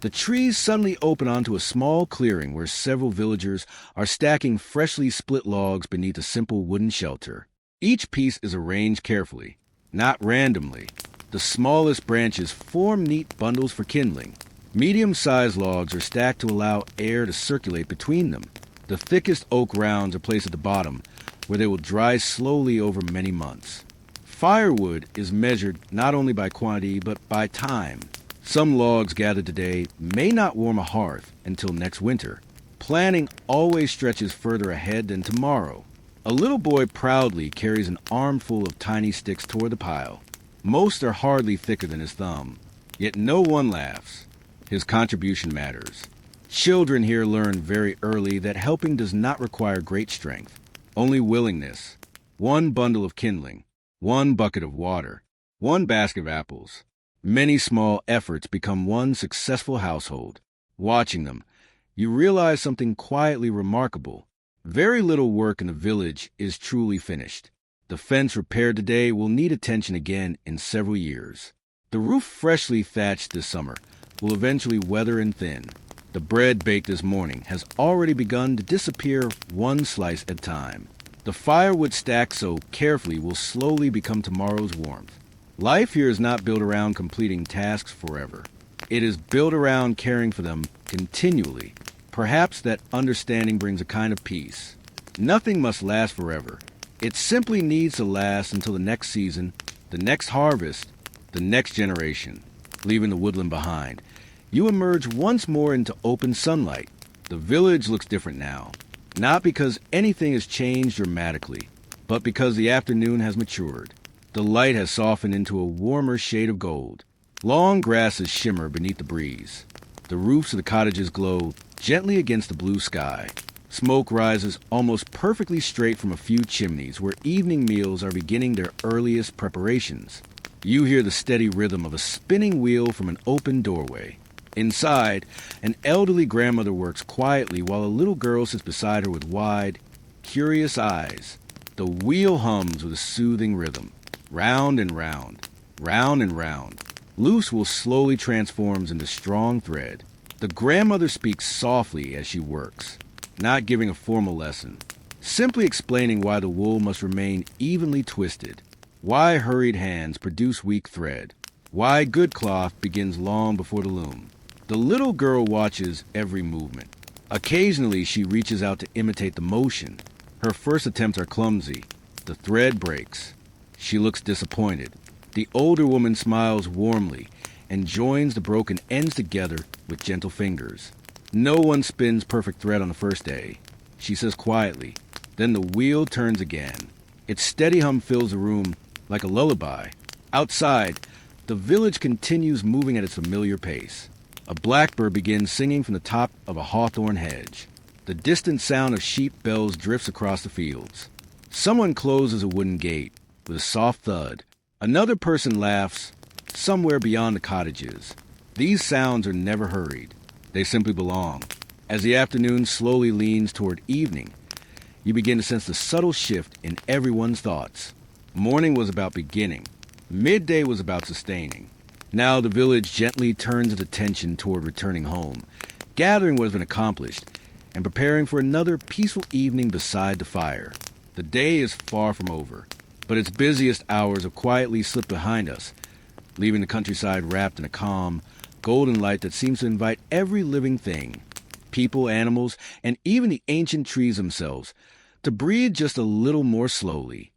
the trees suddenly open onto a small clearing where several villagers are stacking freshly split logs beneath a simple wooden shelter. Each piece is arranged carefully, not randomly. The smallest branches form neat bundles for kindling. Medium-sized logs are stacked to allow air to circulate between them. The thickest oak rounds are placed at the bottom, where they will dry slowly over many months. Firewood is measured not only by quantity, but by time. Some logs gathered today may not warm a hearth until next winter. Planning always stretches further ahead than tomorrow. A little boy proudly carries an armful of tiny sticks toward the pile. Most are hardly thicker than his thumb, yet no one laughs. His contribution matters. Children here learn very early that helping does not require great strength, only willingness. One bundle of kindling, one bucket of water, one basket of apples. Many small efforts become one successful household. Watching them, you realize something quietly remarkable. Very little work in the village is truly finished. The fence repaired today will need attention again in several years. The roof freshly thatched this summer will eventually weather and thin. The bread baked this morning has already begun to disappear one slice at a time. The firewood stacked so carefully will slowly become tomorrow's warmth. Life here is not built around completing tasks forever. It is built around caring for them continually. Perhaps that understanding brings a kind of peace. Nothing must last forever. It simply needs to last until the next season, the next harvest, the next generation. Leaving the woodland behind, you emerge once more into open sunlight. The village looks different now, not because anything has changed dramatically, but because the afternoon has matured. The light has softened into a warmer shade of gold. Long grasses shimmer beneath the breeze. The roofs of the cottages glow gently against the blue sky. Smoke rises almost perfectly straight from a few chimneys where evening meals are beginning their earliest preparations. You hear the steady rhythm of a spinning wheel from an open doorway. Inside, an elderly grandmother works quietly while a little girl sits beside her with wide, curious eyes. The wheel hums with a soothing rhythm. Round and round, round and round. Loose wool slowly transforms into strong thread. The grandmother speaks softly as she works, not giving a formal lesson, simply explaining why the wool must remain evenly twisted, why hurried hands produce weak thread, why good cloth begins long before the loom. The little girl watches every movement. Occasionally she reaches out to imitate the motion. Her first attempts are clumsy. The thread breaks. She looks disappointed. The older woman smiles warmly and joins the broken ends together with gentle fingers. No one spins perfect thread on the first day, she says quietly. Then the wheel turns again. Its steady hum fills the room like a lullaby. Outside, the village continues moving at its familiar pace. A blackbird begins singing from the top of a hawthorn hedge. The distant sound of sheep bells drifts across the fields. Someone closes a wooden gate with a soft thud. Another person laughs somewhere beyond the cottages. These sounds are never hurried. They simply belong. As the afternoon slowly leans toward evening, you begin to sense the subtle shift in everyone's thoughts. Morning was about beginning. Midday was about sustaining. Now the village gently turns its attention toward returning home, gathering what has been accomplished, and preparing for another peaceful evening beside the fire. The day is far from over, but its busiest hours have quietly slipped behind us, leaving the countryside wrapped in a calm, golden light that seems to invite every living thing, people, animals, and even the ancient trees themselves, to breathe just a little more slowly.